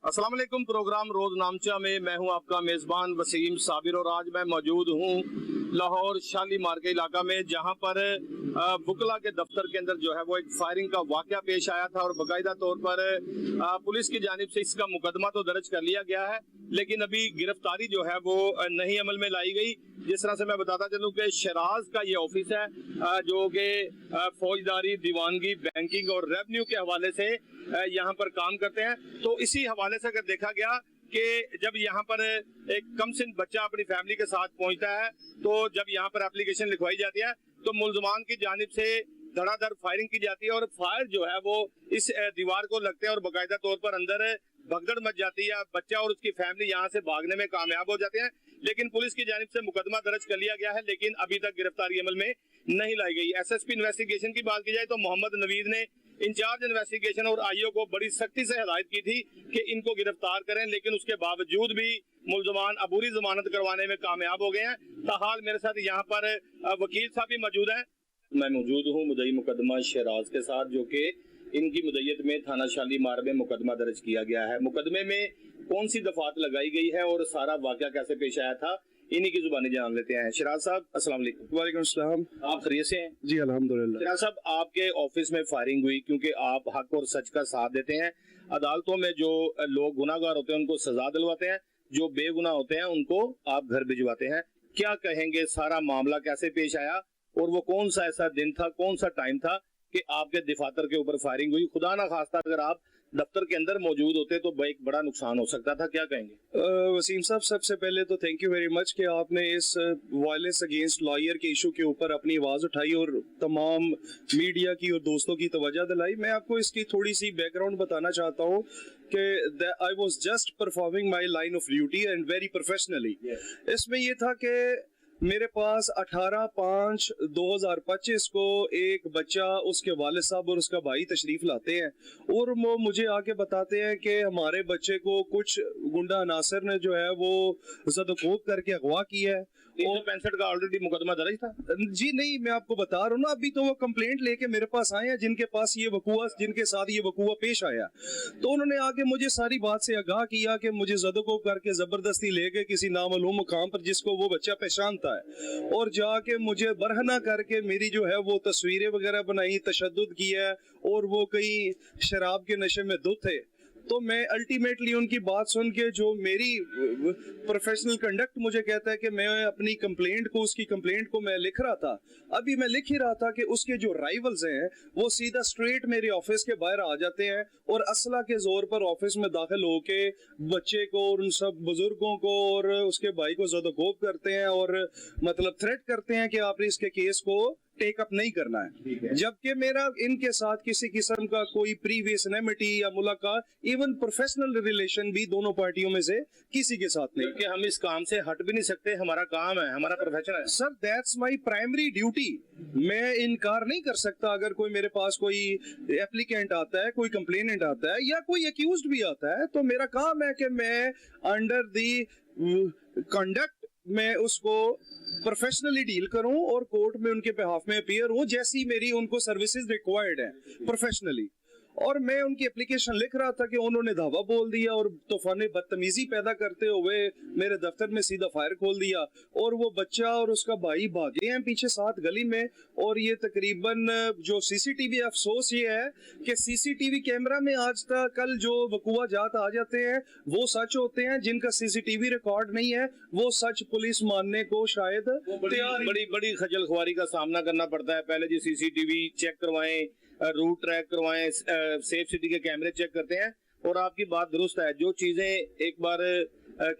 अस्सलाम वालेकुम। प्रोग्राम रोज नामचा में मैं हूं आपका मेजबान वसीम साबिर और आज मैं मौजूद हूं लाहौर शालीमार के इलाका में, जहां पर वकला के दफ्तर के अंदर जो है वो एक फायरिंग का वाकया पेश आया था और बाकायदा तौर पर पुलिस की जानिब से इसका मुकदमा तो दर्ज कर लिया गया है, लेकिन अभी गिरफ्तारी जो है वो नहीं अमल में लाई गई। जिस तरह से मैं बताता चलूं कि शराज का ये ऑफिस है जो कि फौजदारी, दीवानगी, बैंकिंग और रेवेन्यू के हवाले से यहाँ पर काम करते हैं। तो इसी हवाले से अगर देखा गया कि जब यहाँ पर एक कमसिन बच्चा अपनी फैमिली के साथ पहुंचता है तो जब यहाँ पर एप्लीकेशन लिखवाई जाती है तो मुलजमान की जानिब से धड़ाधड़ फायरिंग की जाती है और फायर जो है वो इस दीवार को लगते हैं और बाकायदा तौर पर अंदर भगदड़ मच जाती है। बच्चा और उसकी फैमिली यहाँ से भागने में कामयाब हो जाते हैं, लेकिन पुलिस की जानिब से मुकदमा दर्ज कर लिया गया है, लेकिन अभी तक गिरफ्तारी अमल में नहीं लाई गई। एसएसपी इन्वेस्टिगेशन की बात की जाए तो मोहम्मद नवीद ने इंचार्ज इन्वेस्टिगेशन और आईओ को बड़ी सख्ती से हिदायत की थी कि इनको गिरफ्तार करें, लेकिन उसके बावजूद भी मुलजमान अबूरी जमानत करवाने में कामयाब हो गए हैं। ताहाल मेरे साथ यहाँ पर वकील साहब भी मौजूद हैं। मैं मौजूद हूँ मुदई मुकदमा शराज के साथ, जो कि इनकी मुदय्यत में थाना शालीमार में मुकदमा दर्ज किया गया है। मुकदमे में कौन सी दफात लगाई गई है और सारा वाकया कैसे पेश आया था, इन्हीं की जुबानी जान लेते हैं। शराज साहब अस्सलाम वालेकुम। वालेकुम सलाम। आप खैरियत से हैं? जी अल्हम्दुलिल्लाह। शराज साहब, आपके ऑफिस में फायरिंग हुई क्योंकि आप हक और सच का साथ देते हैं। अदालतों में जो लोग गुनाहगार होते हैं उनको सजा दिलवाते हैं, जो बेगुनाह होते हैं उनको आप घर भिजवाते हैं। क्या कहेंगे, सारा मामला कैसे पेश आया और वो कौन सा ऐसा दिन था, कौन सा टाइम था कि आपके दफातर के ऊपर फायरिंग हुई? खुदा ना खास्ता अगर आप दफ्तर के अंदर मौजूद होते तो एक बड़ा नुकसान हो सकता था। क्या कहेंगे? वसीम साहब, सबसे पहले तो थैंक यू वेरी मच कि आपने इस वायलेंस अगेंस्ट लॉयर के इशू के ऊपर अपनी आवाज उठाई और तमाम मीडिया की और दोस्तों की तवज्जो दिलाई। मैं आपको इसकी थोड़ी सी बैकग्राउंड बताना चाहता हूँ कि I was just performing my line of duty and very professionally. इसमें यह था कि मेरे पास 18/5/2025 को एक बच्चा, उसके वालिद साहब और उसका भाई तशरीफ लाते हैं और वो मुझे आके बताते हैं कि हमारे बच्चे को कुछ गुंडा अनासर ने जो है वो ज़दकोब करके अगवा किया है। 365 का ऑलरेडी मुकदमा दर्ज था? जी नहीं, मैं आपको बता रहा हूँ ना, अभी तो वो कंप्लेंट लेके मेरे पास आए हैं जिनके पास ये वकूआ, जिनके साथ ये वकूआ पेश आया। तो उन्होंने आके मुझे सारी बात से आगाह किया कि मुझे ज़दकोब करके जबरदस्ती ले गए किसी नामालूम मुकाम पर जिसको वो बच्चा पहचानता है और जाके मुझे बरहना करके मेरी जो है वो तस्वीरें वगैरह बनाई, तशद्दुद किया और वो कई शराब के नशे में धुत थे। तो मैं अल्टीमेटली उनकी बात सुन के, जो मेरी प्रोफेशनल कंडक्ट मुझे कहता है कि मैं अपनी कंप्लेंट को, उसकी कंप्लेंट को मैं लिख रहा था, अभी मैं लिख ही रहा था कि उसके जो राइवल्स हैं वो सीधा स्ट्रेट मेरे ऑफिस के बाहर आ जाते हैं और असला के जोर पर ऑफिस में दाखिल होके बच्चे को और उन सब बुजुर्गों को और उसके भाई को ज़दकोब करते हैं और मतलब थ्रेट करते हैं कि आपने इसके केस को टेक अप नहीं करना है, जबकि मेरा इनके साथ किसी किस्म का कोई प्रीवियस एनिमिटी या मुलाकात, इवन प्रोफेशनल रिलेशन भी दोनों पार्टियों में से किसी के साथ नहीं। क्योंकि हम इस काम से हट भी नहीं सकते, हमारा काम है, हमारा प्रोफेशन है। Sir, that's my primary duty. मैं इनकार नहीं कर सकता अगर कोई मेरे पास कोई एप्लीकेंट आता है, कोई कंप्लेनेंट आता है या कोई एक्यूज्ड भी आता है, तो मेरा काम है कि मैं अंडर दी कंडक्ट मैं उसको प्रोफेशनली डील करूं और कोर्ट में उनके बिहाफ में अपीयर हूं जैसी मेरी उनको सर्विसेज रिक्वायर्ड है प्रोफेशनली। और मैं उनकी एप्लीकेशन लिख रहा था कि उन्होंने धावा बोल दिया और तूफानी बदतमीजी पैदा करते हुए मेरे दफ्तर में सीधा फायर खोल दिया और वो बच्चा और उसका भाई भागे हैं पीछे साथ गली में। और ये तकरीबन जो सीसीटीवी, अफसोस ये है कि सीसीटीवी कैमरा में आज तक कल जो वकूआ जात आ जाते हैं वो सच होते हैं, जिनका सीसीटीवी रिकॉर्ड नहीं है वो सच पुलिस मानने को शायद बड़ी खजल खुआरी का सामना करना पड़ता है। पहले जी सीसीटीवी चेक करवाएं, रूट ट्रैक करवाएं, सेफ सिटी के कैमरे चेक करते हैं। और आपकी बात दुरुस्त है, जो चीजें एक बार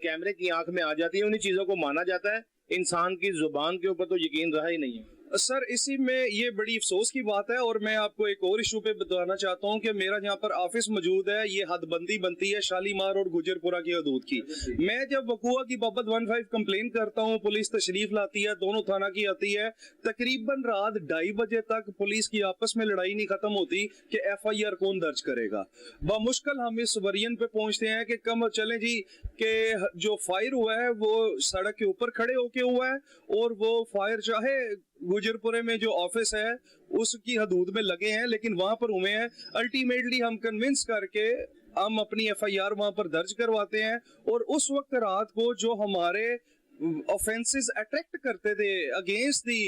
कैमरे की आंख में आ जाती है उन्हीं चीजों को माना जाता है। इंसान की जुबान के ऊपर तो यकीन रहा ही नहीं है। सर, इसी में ये बड़ी अफसोस की बात है और मैं आपको एक और इशू पे बताना चाहता हूँ कि मेरा यहाँ पर ऑफिस मौजूद है। ये हदबंदी बनती है शालीमार और गुजरपुरा की हदूद की। मैं जब वकूआ की बाबत 15 कंप्लेन करता हूँ, पुलिस तशरीफ लाती है, दोनों थाना की आती है, तकरीबन रात 2:30 बजे तक पुलिस की आपस में लड़ाई नहीं खत्म होती कि FIR कौन दर्ज करेगा। बामुश्किल हम इस वरियन पे पहुंचते हैं कि कम चले जी कि जो फायर हुआ है वो सड़क के ऊपर खड़े होके हुआ है और वो फायर चाहे गुजरपुरे में जो ऑफिस है उसकी हदूद में लगे हैं, लेकिन वहां पर हुए हैं। अल्टीमेटली हम कन्विंस करके हम अपनी FIR वहां पर दर्ज करवाते हैं, और उस वक्त रात को जो हमारे ऑफेंसेस अट्रैक्ट करते थे अगेंस्ट दी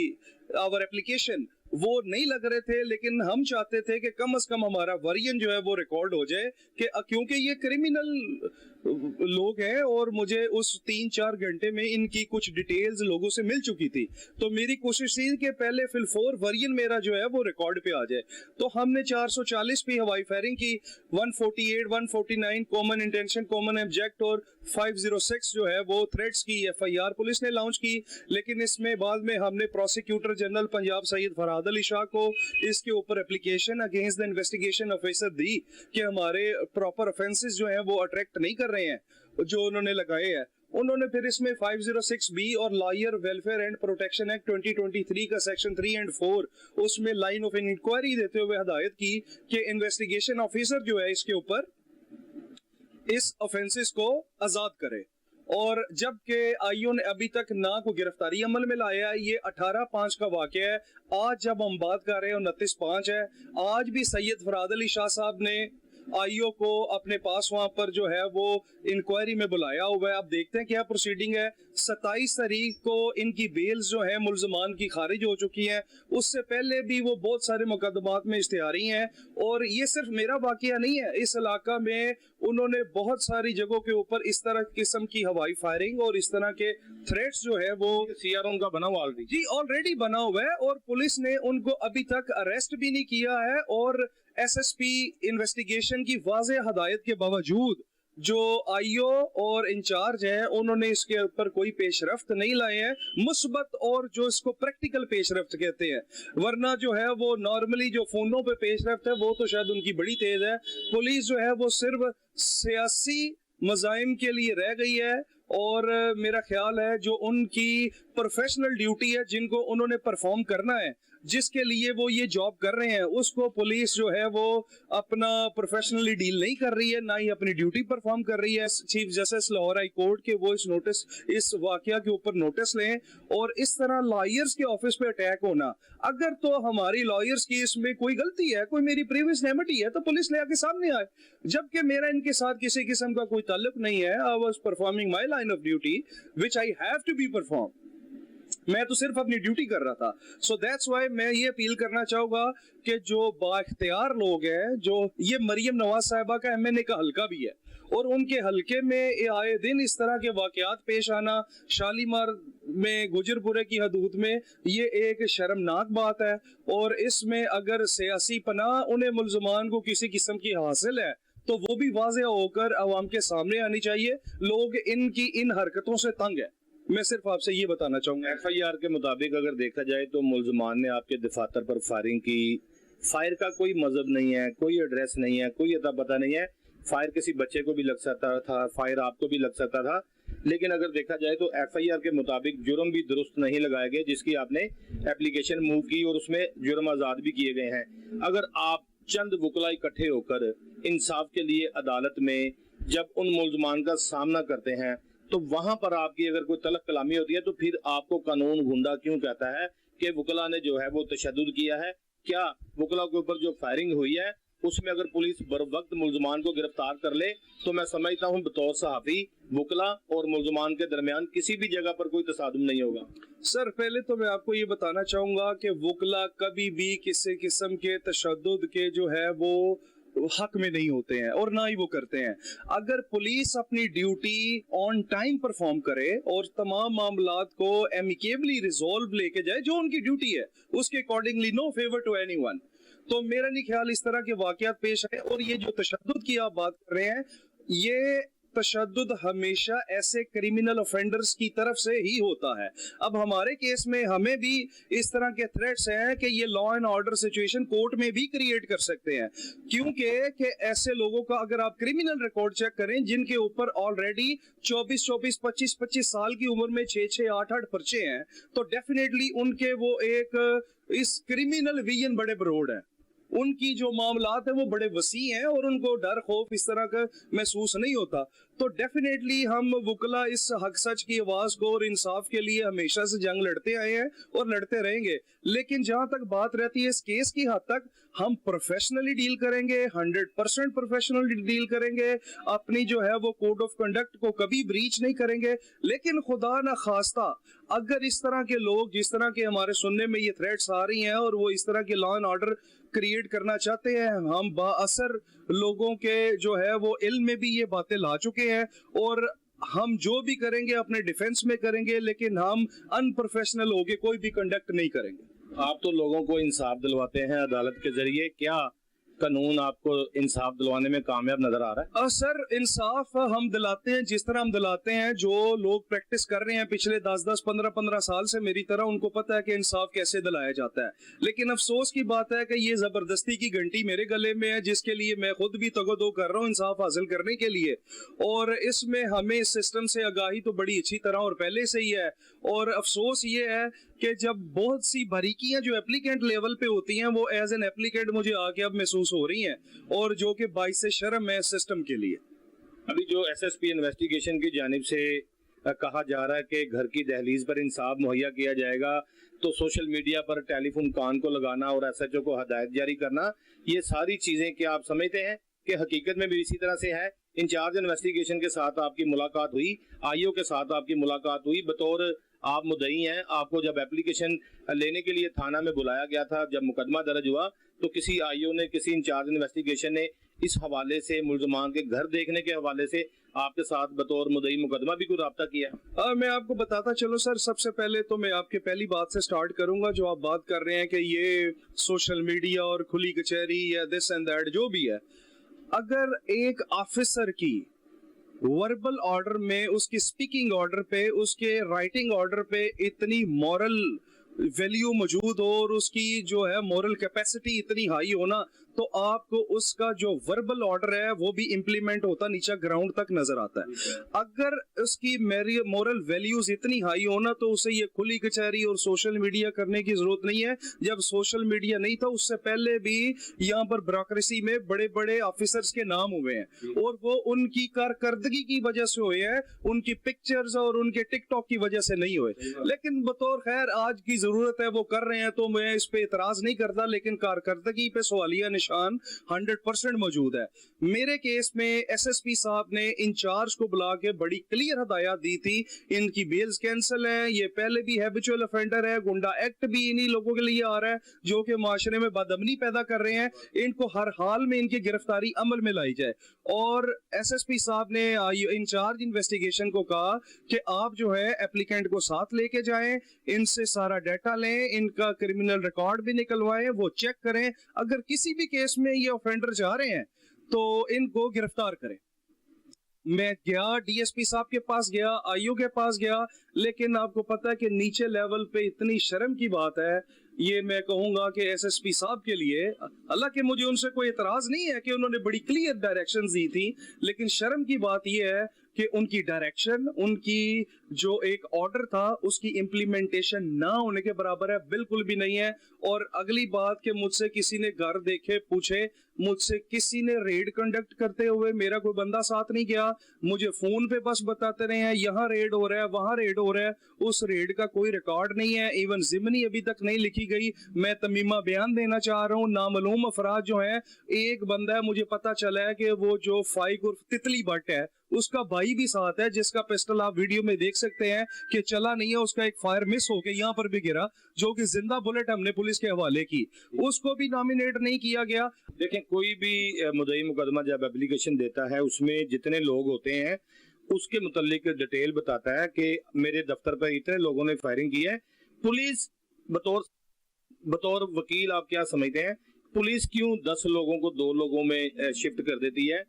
आवर एप्लीकेशन वो नहीं लग रहे थे, लेकिन हम चाहते थे कि कम से कम हमारा वर्जन जो है वो रिकॉर्ड हो जाए कि क्योंकि ये क्रिमिनल लोग हैं और मुझे उस 3-4 घंटे में इनकी कुछ डिटेल्स लोगों से मिल चुकी थी। तो मेरी कोशिश थी कि पहले फिल-4 वर्जन मेरा जो है वो रिकॉर्ड पे आ जाए। तो हमने 440 पे हवाई फायरिंग की, 148, 149 कॉमन इंटेंशन, कॉमन ऑब्जेक्ट और 506 जो है वो थ्रेट्स की FIR पुलिस ने लॉन्च की। लेकिन इसमें बाद में हमने प्रोसिक्यूटर जनरल पंजाब सैयद फरहाद अली शाह को इसके ऊपर application against the investigation officer दी कि हमारे प्रॉपर ऑफेंसेस जो हैं वो अट्रैक्ट नहीं कर रहे हैं जो उन्होंने लगाए हैं। उन्होंने फिर इसमें 506B और lawyer welfare and protection act 2023 का सेक्शन 3 और 4 उसमें लाइन ऑफ इंक्वायरी देते हुए हदायत की कि इन्वेस्टिगेशन ऑफिसर जो है इसके ऊपर इस ऑफेंसेस को आजाद करे। और जबकि आईओ ने अभी तक ना को गिरफ्तारी अमल में लाया है, ये 18/5 का वाकया है। आज जब हम बात कर रहे हैं 29/5 है, आज भी सैयद फरहाद अली शाह साहब ने आईओ को अपने पास वहां पर जो है वो इंक्वायरी में बुलाया हुआ है। अब देखते हैं क्या प्रोसीडिंग है। 27 तारीख को इनकी बेल्स जो है मुल्जमान की खारिज हो चुकी हैं। उससे पहले भी वो बहुत सारे मुकदमात में इश्तिहारी हैं। और ये सिर्फ मेरा वाकया नहीं है, इस इलाका में उन्होंने बहुत सारी जगहों के ऊपर इस तरह किस्म की हवाई फायरिंग और इस तरह के थ्रेट्स जो है वो CR उनका बना हुआ ऑलरेडी जी ऑलरेडी बना हुआ है, और पुलिस ने उनको अभी तक अरेस्ट भी नहीं किया है। और SSP इन्वेस्टिगेशन की वाज़ेह हदायत के बावजूद जो आईओ और इंचार्ज है उन्होंने इसके ऊपर कोई पेशरफ्त नहीं लाए हैं, मुस्बत और जो इसको प्रैक्टिकल पेशरफ्त कहते हैं। वरना जो है वो नॉर्मली जो फोनों पे पेशरफ्त है वो तो शायद उनकी बड़ी तेज है। पुलिस जो है वो सिर्फ सियासी मज़ाहिम के लिए रह गई है। और मेरा ख्याल है जो उनकी प्रोफेशनल ड्यूटी है जिनको उन्होंने परफॉर्म करना है, जिसके लिए वो ये जॉब कर रहे हैं, उसको पुलिस जो है वो अपना प्रोफेशनली डील नहीं कर रही है, ना ही अपनी ड्यूटी परफॉर्म कर रही है। Chief justice Lahore high court के वो इस वाकया के ऊपर नोटिस लें। और इस तरह लॉयर्स के ऑफिस पे अटैक होना, अगर तो हमारी लॉयर्स की इसमें कोई गलती है, कोई मेरी प्रीवियस नेमिटी है, तो पुलिस ले आके सामने आए। जबकि मेरा इनके साथ किसी किस्म का कोई ताल्लुक नहीं है। I was performing my line of duty which I have to be perform. मैं तो सिर्फ अपनी ड्यूटी कर रहा था। सो दैट्स व्हाई मैं ये अपील करना चाहूंगा कि जो बाइख्तियार लोग हैं, जो ये मरियम नवाज साहिबा का MNA का हल्का भी है और उनके हल्के में आए दिन इस तरह के वाकयात पेश आना, शालीमार में गुजरपुरे की हदूद में, ये एक शर्मनाक बात है। और इसमें अगर सियासी पनाह उन्हें मुल्जमान को किसी किस्म की हासिल है तो वो भी वाज़ेह होकर अवाम के सामने आनी चाहिए। लोग इनकी इन हरकतों से तंग है। मैं सिर्फ आपसे ये बताना चाहूंगा। FIR के मुताबिक अगर देखा जाए तो मुल्जमान ने आपके दफातर पर फायरिंग की। फायर का कोई मजहब नहीं है, कोई एड्रेस नहीं है, कोई अता पता नहीं है। फायर किसी बच्चे को भी लग सकता था, फायर आपको भी लग सकता था। लेकिन अगर देखा जाए तो FIR के मुताबिक जुर्म भी दुरुस्त नहीं लगाए गए, जिसकी आपने एप्लीकेशन मूव की और उसमें जुर्म आजाद भी किए गए हैं। अगर आप चंद वकला इकट्ठे होकर इंसाफ के लिए अदालत में जब उन मुल्जमान का सामना करते हैं तो वहां पर आपकी अगर कोई तलक कलामी होती है तो फिर आपको कानून गुंडा क्यों कहता है कि वकला ने जो है वो तशद्दुद किया है? क्या वकला के ऊपर जो फायरिंग हुई है उसमें अगर पुलिस बर वक्त मुल्जमान को गिरफ्तार कर ले तो मैं समझता हूँ बतौर सहाफी वकला और मुल्जमान के दरमियान किसी भी जगह पर कोई तसादुम नहीं होगा। सर पहले तो मैं आपको ये बताना चाहूंगा कि वकला कभी भी किसी किस्म के तशद्दुद के जो है वो हक में नहीं होते हैं और ना ही वो करते हैं। अगर पुलिस अपनी ड्यूटी ऑन टाइम परफॉर्म करे और तमाम मामलात को एमिकेबली रिजॉल्व लेके जाए जो उनकी ड्यूटी है, उसके accordingly no favour to anyone, तो मेरा नहीं ख्याल इस तरह के वाकयात पेश आए। और ये जो तशद्दुद की आप बात कर रहे हैं, ये तशद्दुद हमेशा ऐसे क्रिमिनल ऑफेंडर्स की तरफ से ही होता है। अब हमारे केस में हमें भी इस तरह के थ्रेट्स हैं कि ये law and order situation court में भी क्रिएट कर सकते हैं, क्योंकि ऐसे लोगों का अगर आप क्रिमिनल रिकॉर्ड चेक करें जिनके ऊपर ऑलरेडी 24, 25 साल की उम्र में 6, 8 पर्चे हैं, तो डेफिनेटली उनके वो एक इस क्रिमिनल विजन बड़े ब्रॉड है। उनकी जो मामलात है वो बड़े वसी हैं और उनको डर खौफ इस तरह का महसूस नहीं होता। तो डेफिनेटली हम वकला इस हक सच की आवाज को और इंसाफ के लिए हमेशा से जंग लड़ते आए हैं और लड़ते रहेंगे। लेकिन जहां तक बात रहती है इस केस की, हद तक हम प्रोफेशनली डील करेंगे, 100% प्रोफेशनली डील करेंगे, अपनी जो है वो कोड ऑफ कंडक्ट को कभी ब्रीच नहीं करेंगे। लेकिन खुदा ना खास्ता अगर इस तरह के लोग, जिस तरह के हमारे सुनने में ये थ्रेट्स आ रही हैं और वो इस तरह के लॉ एंड ऑर्डर क्रिएट करना चाहते हैं, हम बाअसर लोगों के जो है वो इल्म में भी ये बातें ला चुके हैं और हम जो भी करेंगे अपने डिफेंस में करेंगे, लेकिन हम अनप्रोफेशनल होके कोई भी कंडक्ट नहीं करेंगे। आप तो लोगों को इंसाफ दिलवाते हैं अदालत के जरिए, क्या कानून आपको इंसाफ दिलवाने में कामयाब नजर आ रहा है? सर, इंसाफ हम दिलाते हैं जिस तरह हम दिलाते हैं। जो लोग प्रैक्टिस कर रहे हैं पिछले 10-10, 15-15 साल से मेरी तरह, उनको पता है कि इंसाफ कैसे दिलाया जाता है। लेकिन अफसोस की बात है कि ये जबरदस्ती की घंटी मेरे गले में है, जिसके लिए मैं खुद भी तगदो कर रहा हूँ इंसाफ हासिल करने के लिए। और इसमें हमें इस सिस्टम से आगाही तो बड़ी अच्छी तरह और पहले से ही है। और अफसोस ये है कि जब बहुत सी बारीकियां जो एप्लीकेंट लेवल पे होती हैं वो एज एन एप्लीकेंट मुझे आके अब महसूस हो रही हैं, और जो कि बाइस से शर्म है सिस्टम के लिए। अभी जो एसएसपी इन्वेस्टिगेशन की जानिब से कहा जा रहा है कि घर की दहलीज पर इंसाफ मुहैया किया जाएगा, तो सोशल मीडिया पर टेलीफोन कान को लगाना और एसएचओ को हदायत जारी करना, ये सारी चीजें क्या आप समझते हैं कि हकीकत में भी इसी तरह से है? इंचार्ज इन्वेस्टिगेशन के साथ आपकी मुलाकात हुई, आईओ के साथ आपकी मुलाकात हुई, बतौर आप मुद्दई हैं, आपको जब एप्लीकेशन लेने के लिए थाना में बुलाया गया था, जब मुकदमा दर्ज हुआ, तो किसी आईओ ने, किसी इंचार्ज इन्वेस्टिगेशन ने इस हवाले से, मुलजमान के घर देखने के हवाले से आपके साथ बतौर मुद्दई मुकदमा भी कोई रब्ता किया? मैं आपको बताता चलो सर, सबसे पहले तो मैं आपके पहली बात से स्टार्ट करूंगा। जो आप बात कर रहे हैं कि ये सोशल मीडिया और खुली कचहरी या दिस एंड दैट जो भी है, अगर एक ऑफिसर की वर्बल ऑर्डर में, उसकी स्पीकिंग ऑर्डर पे, उसके राइटिंग ऑर्डर पे इतनी मॉरल वैल्यू मौजूद हो और उसकी जो है मॉरल कैपेसिटी इतनी हाई होना, तो आपको उसका जो वर्बल ऑर्डर है वो भी इंप्लीमेंट होता नीचे ग्राउंड तक नजर आता है। अगर उसकी मॉरल वैल्यूज इतनी हाई होना, तो उसे ये खुली कचहरी और सोशल मीडिया करने की जरूरत नहीं है। जब सोशल मीडिया नहीं था उससे पहले भी यहाँ पर ब्यूरोक्रेसी में बड़े बड़े ऑफिसर्स के नाम हुए हैं, और वो उनकी कारकर्दगी की वजह से हुए हैं, उनकी पिक्चर्स और उनके टिकटॉक की वजह से नहीं हुए। लेकिन बतौर खैर आज की जरूरत है वो कर रहे हैं, तो मैं इस पे इतराज नहीं करता, लेकिन कारकर्दगी पे सवालिया निशान 100% मौजूद है। मेरे केस में एसएसपी साहब ने इंचार्ज को बुला के बड़ी क्लियर हदायत दी थी, इनकी बेल्स कैंसिल है, ये पहले भी हैबिचुअल ऑफेंडर है, गुंडा एक्ट भी इन्हीं लोगों के लिए आ रहा है जो कि माशरे में बदअमनी पैदा कर रहे हैं, इनको हर हाल में इनकी गिरफ्तारी अमल में लाई जाए। और एसएसपी साहब ने इंचार्ज इन्वेस्टिगेशन को कहा कि आप जो है एप्लीकेंट को साथ लेके जाएं, इनसे सारा डाटा लें, इनका क्रिमिनल रिकॉर्ड भी निकलवाएं, वो चेक करें, अगर किसी भी केस में ये ऑफेंडर जा रहे हैं तो इनको गिरफ्तार करें। मैं गया, डीएसपी साहब के पास गया, आईओ के पास गया, लेकिन आपको पता है कि नीचे लेवल पे इतनी शर्म की बात है, ये मैं कहूंगा कि एसएसपी साहब के लिए, हालांकि मुझे उनसे कोई इतराज नहीं है कि उन्होंने बड़ी क्लियर डायरेक्शंस दी थी, लेकिन शर्म की बात यह है कि उनकी डायरेक्शन, उनकी जो एक ऑर्डर था, उसकी इंप्लीमेंटेशन ना होने के बराबर है, बिल्कुल भी नहीं है। और अगली बात कि मुझसे किसी ने घर देखे पूछे, मुझसे किसी ने रेड कंडक्ट करते हुए मेरा कोई बंदा साथ नहीं गया, मुझे फोन पे बस बताते रहे हैं यहाँ रेड हो रहा है, वहां रेड हो रहा है, उस रेड का कोई रिकॉर्ड नहीं है, इवन जिमनी अभी तक नहीं लिखी गई। मैं तमीमा बयान देना चाह रहा हूँ, नामालूम अफराद जो है, एक बंदा है मुझे पता चला है कि वो जो फाइक उर्फ तितली भट्ट है, उसका भाई भी साथ है, जिसका पिस्टल आप वीडियो में देख सकते हैं कि चला नहीं है, उसका एक फायर मिस होके यहाँ पर भी गिरा, जो कि जिंदा बुलेट हमने पुलिस के हवाले की, उसको भी नॉमिनेट नहीं किया गया। देखें, कोई भी मुद्दई मुकदमा जब एप्लीकेशन देता है, उसमें जितने लोग होते हैं उसके मुतालिक डिटेल बताता है कि मेरे दफ्तर पर इतने लोगों ने फायरिंग की है। पुलिस बतौर वकील आप क्या समझते हैं, पुलिस क्यों 10 लोगों को 2 लोगों में शिफ्ट कर देती है?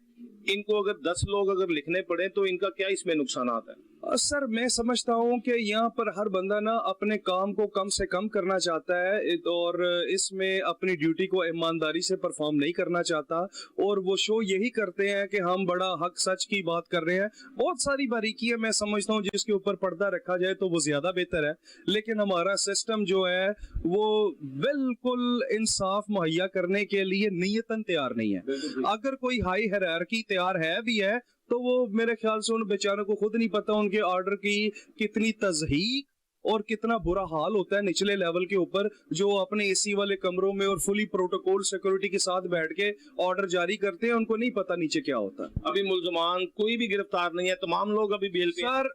इनको अगर 10 लोग अगर लिखने पड़े तो इनका क्या इसमें नुकसान है? सर, मैं समझता हूं कि यहाँ पर हर बंदा ना अपने काम को कम से कम करना चाहता है और इसमें अपनी ड्यूटी को ईमानदारी से परफॉर्म नहीं करना चाहता, और वो शो यही करते हैं कि हम बड़ा हक सच की बात कर रहे हैं। बहुत सारी बारीकियां मैं समझता हूँ जिसके ऊपर पर्दा रखा जाए तो वो ज्यादा बेहतर है, लेकिन हमारा सिस्टम जो है वो बिल्कुल इंसाफ मुहैया करने के लिए नीयतन तैयार नहीं है। अगर कोई हाई हायरार्की तैयार है भी है तो वो मेरे ख्याल से उन बेचारों को खुद नहीं पता उनके ऑर्डर की कितनी तज़हीक और कितना बुरा हाल होता है निचले लेवल के ऊपर, जो अपने एसी वाले कमरों में और फुली प्रोटोकॉल सिक्योरिटी के साथ बैठ के ऑर्डर जारी करते हैं, उनको नहीं पता नीचे क्या होता है। अभी मुलजमान कोई भी गिरफ्तार नहीं है, तमाम लोग अभी बेल पे। सर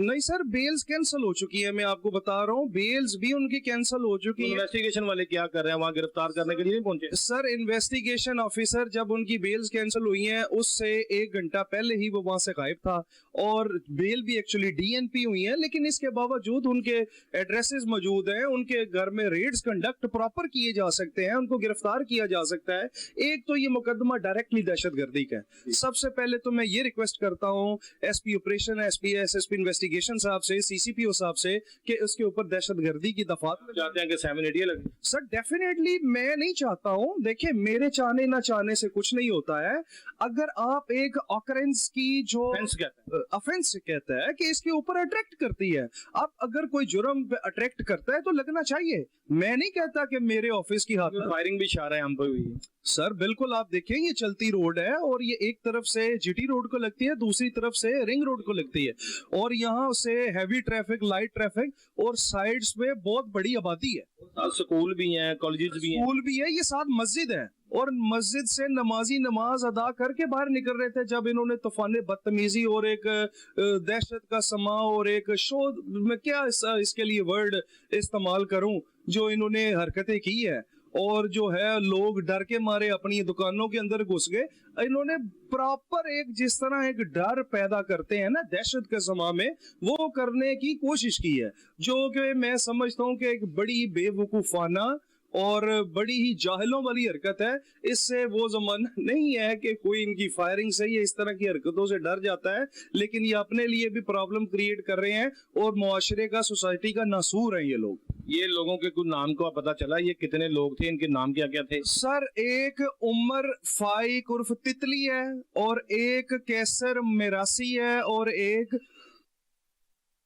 नहीं सर, बेल्स कैंसिल हो चुकी है, मैं आपको बता रहा हूँ, बेल्स भी उनकी कैंसिल हो चुकी है। इन्वेस्टिगेशन वाले क्या कर रहे हैं, वहाँ गिरफ्तार करने के लिए नहीं पहुंचे? सर इन्वेस्टिगेशन ऑफिसर जब उनकी बेल्स कैंसिल हुई हैं उससे 1 घंटा पहले ही वो वहां से गायब था, और बेल भी एक्चुअली डीएनपी हुई है, लेकिन इसके बावजूद उनके एड्रेसेस मौजूद हैं, उनके घर में रेड्स कंडक्ट प्रॉपर किए जा सकते हैं, उनको गिरफ्तार किया जा सकता है। एक तो ये मुकदमा डायरेक्टली दहशतगर्दी का है। सबसे पहले तो मैं ये रिक्वेस्ट करता हूँ SP operation, SP SSP investigation साहब से, सीसीपीओ साहब से, कि उसके ऊपर दहशतगर्दी की दफात चाहते हैं कि 780 लगे। सर डेफिनेटली मैं नहीं चाहता हूं, देखिए मेरे चाहने ना चाहने से कुछ नहीं होता है। अगर आप एक ऑकरेंस की जो ऑफेंस कहता है कि इसके ऊपर अट्रैक्ट करती है, आप अगर कोई जुर्म अट्रैक्ट करता है तो लगना चाहिए। मैं नहीं कहता कि मेरे ऑफिस की हाथ में फायरिंग भी इशारा है हम पे हुई है। सर बिल्कुल, आप देखें ये चलती रोड है और ये एक तरफ से जीटी रोड को लगती है, दूसरी तरफ से रिंग रोड को लगती है, और यहाँ से हैवी ट्रैफिक, लाइट ट्रैफिक, और साइड्स पे बहुत बड़ी आबादी है, स्कूल भी हैं, कॉलेजेस भी हैं, स्कूल भी है, ये साथ मस्जिद है, और मस्जिद से नमाजी नमाज अदा करके बाहर निकल रहे थे जब इन्होंने तूफान बदतमीजी और एक दहशत का समा और एक शो, मैं क्या इसके लिए वर्ड इस्तेमाल करूं, जो इन्होंने हरकतें की है, और जो है लोग डर के मारे अपनी दुकानों के अंदर घुस गए। इन्होंने प्रॉपर एक जिस तरह एक डर पैदा करते हैं ना दहशत के समा में, वो करने की कोशिश की है, जो कि मैं समझता हूँ कि एक बड़ी बेवकूफाना और बड़ी ही जाहिलों वाली हरकत है। इससे वो जमाना नहीं है कि कोई इनकी फायरिंग से ये इस तरह की हरकतों से डर जाता है, लेकिन ये अपने लिए भी प्रॉब्लम क्रिएट कर रहे हैं और मुआशरे का, सोसाइटी का नासूर है ये लोग। ये लोगों के कुछ नाम को पता चला, ये कितने लोग थे, इनके नाम क्या क्या थे? सर एक उमर फाइक उर्फ तितली है, और एक कैसर मिरासी है, और एक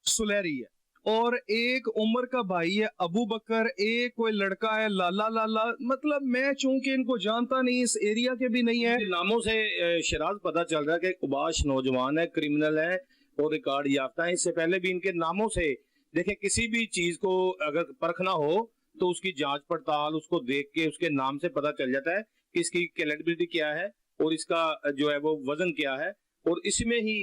सुलहरी है, और एक उमर का भाई है अबू बकर, एक कोई लड़का है लाला लाला। मतलब मैं चूंकि इनको जानता नहीं, इस एरिया के भी नहीं है। नामों से शराज पता चल रहा है कि उबाश नौजवान है, क्रिमिनल है और रिकॉर्ड याफ्ता है। इससे पहले भी इनके नामों से देखें, किसी भी चीज को अगर परखना हो तो उसकी जांच पड़ताल, उसको देख के उसके नाम से पता चल जाता है कि इसकी कैलेबिलिटी क्या है और इसका जो है वो वजन क्या है, और इसमें ही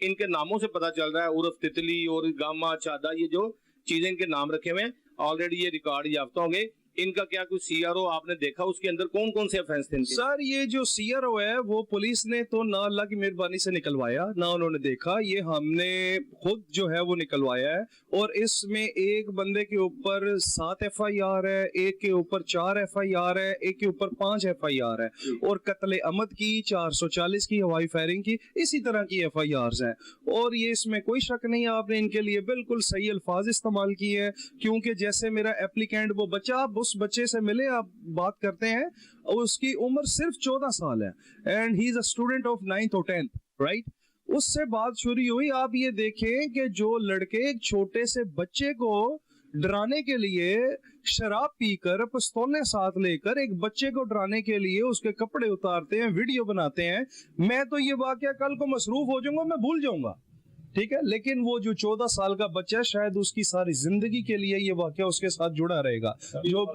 इनके नामों से पता चल रहा है। उर्फ तितली और गामा चादा, ये जो चीजें इनके नाम रखे हुए हैं, ऑलरेडी ये रिकॉर्ड याफ्ता होंगे। इनका क्या कुछ सीआरओ आपने देखा, उसके अंदर कौन कौन से ऑफेंस थे इनके? सर ये जो सीआरओ है वो पुलिस ने तो ना अल्लाह की मेहरबानी से निकलवाया, ना उन्होंने देखा, ये हमने खुद जो है वो निकलवाया है। और इसमें एक बंदे के ऊपर 7 FIR है, एक के ऊपर 4 FIR है, एक के ऊपर 5 FIR है, और कत्ले अमद की 440 की, हवाई फायरिंग की, इसी तरह की FIRs हैं। और ये इसमें कोई शक नहीं है, आपने इनके लिए बिल्कुल सही अल्फाज इस्तेमाल किए हैं, क्योंकि जैसे मेरा एप्लीकेंट वो बच्चा, आप उस बच्चे से मिले, आप बात करते हैं, उसकी उम्र सिर्फ 14 साल है, and he is a student of 9th और 10th, राइट। उससे बात शुरू हुई। आप ये देखें कि जो लड़के एक छोटे से बच्चे को डराने के लिए शराब पीकर, पिस्तौलें साथ लेकर एक बच्चे को डराने के लिए उसके कपड़े उतारते हैं, वीडियो बनाते हैं, मैं तो ये वाकया कल को मसरूफ हो जाऊंगा, मैं भूल जाऊंगा, ठीक है, लेकिन वो जो 14 साल का बच्चा है, शायद उसकी सारी जिंदगी के लिए ये वाकया उसके साथ जुड़ा रहेगा। जो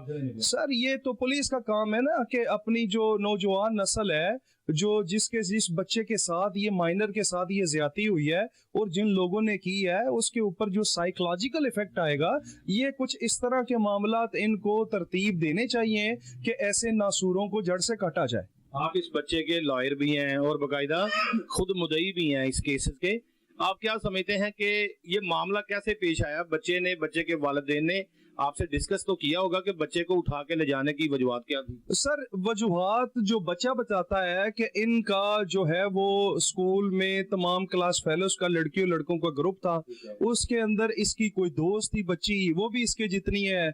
सर ये तो पुलिस का काम है ना, कि अपनी जो नौजवान नस्ल है, जो जिस बच्चे के साथ, ये माइनर के साथ ये ज्यादती हुई है और जिन लोगों ने की है, उसके ऊपर जो साइकोलॉजिकल इफेक्ट आएगा, ये कुछ इस तरह के मामलात इनको तरतीब देने चाहिए कि ऐसे नासूरों को जड़ से काटा जाए। आप इस बच्चे के लॉयर भी हैं और बाकायदा खुद मुद्दई भी हैं इस केस के। आप क्या समझते हैं कि ये मामला कैसे पेश आया? बच्चे के वालिदैन ने आपसे डिस्कस तो किया होगा कि बच्चे को उठा के ले जाने की वजूहात क्या थी? सर वजूहात जो बच्चा बताता है कि इनका जो है वो स्कूल में तमाम क्लास फेलोज का लड़कियों लड़कों का ग्रुप था, उसके अंदर इसकी कोई दोस्त थी बच्ची, वो भी इसके जितनी है,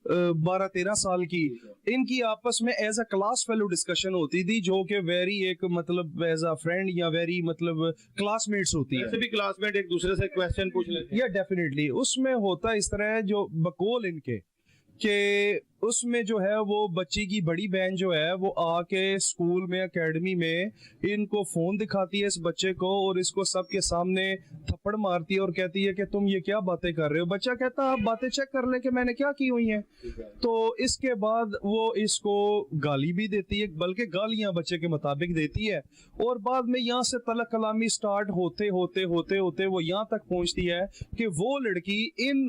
12-13 साल की। इनकी आपस में as a class fellow discussion होती थी, जो कि वेरी एक मतलब एज अ फ्रेंड या वेरी मतलब क्लासमेट्स होती है। ऐसे भी क्लासमेट एक दूसरे से क्वेश्चन पूछ लेते हैं। या डेफिनेटली उसमें होता इस तरह है, जो बकौल इनके कि उसमें जो है वो बच्ची की बड़ी बहन जो है वो आके स्कूल में एकेडमी में इनको फोन दिखाती है इस बच्चे को और इसको सबके सामने थप्पड़ मारती है और कहती है कि तुम ये क्या बातें कर रहे हो। बच्चा कहता है आप बातें चेक कर ले कि मैंने क्या की हुई हैं। तो इसके बाद वो इसको गाली भी देती है, बल्कि गालियां बच्चे के मुताबिक देती है। और बाद में यहाँ से तलक कलामी स्टार्ट होते होते होते होते वो यहाँ तक पहुंचती है कि वो लड़की इन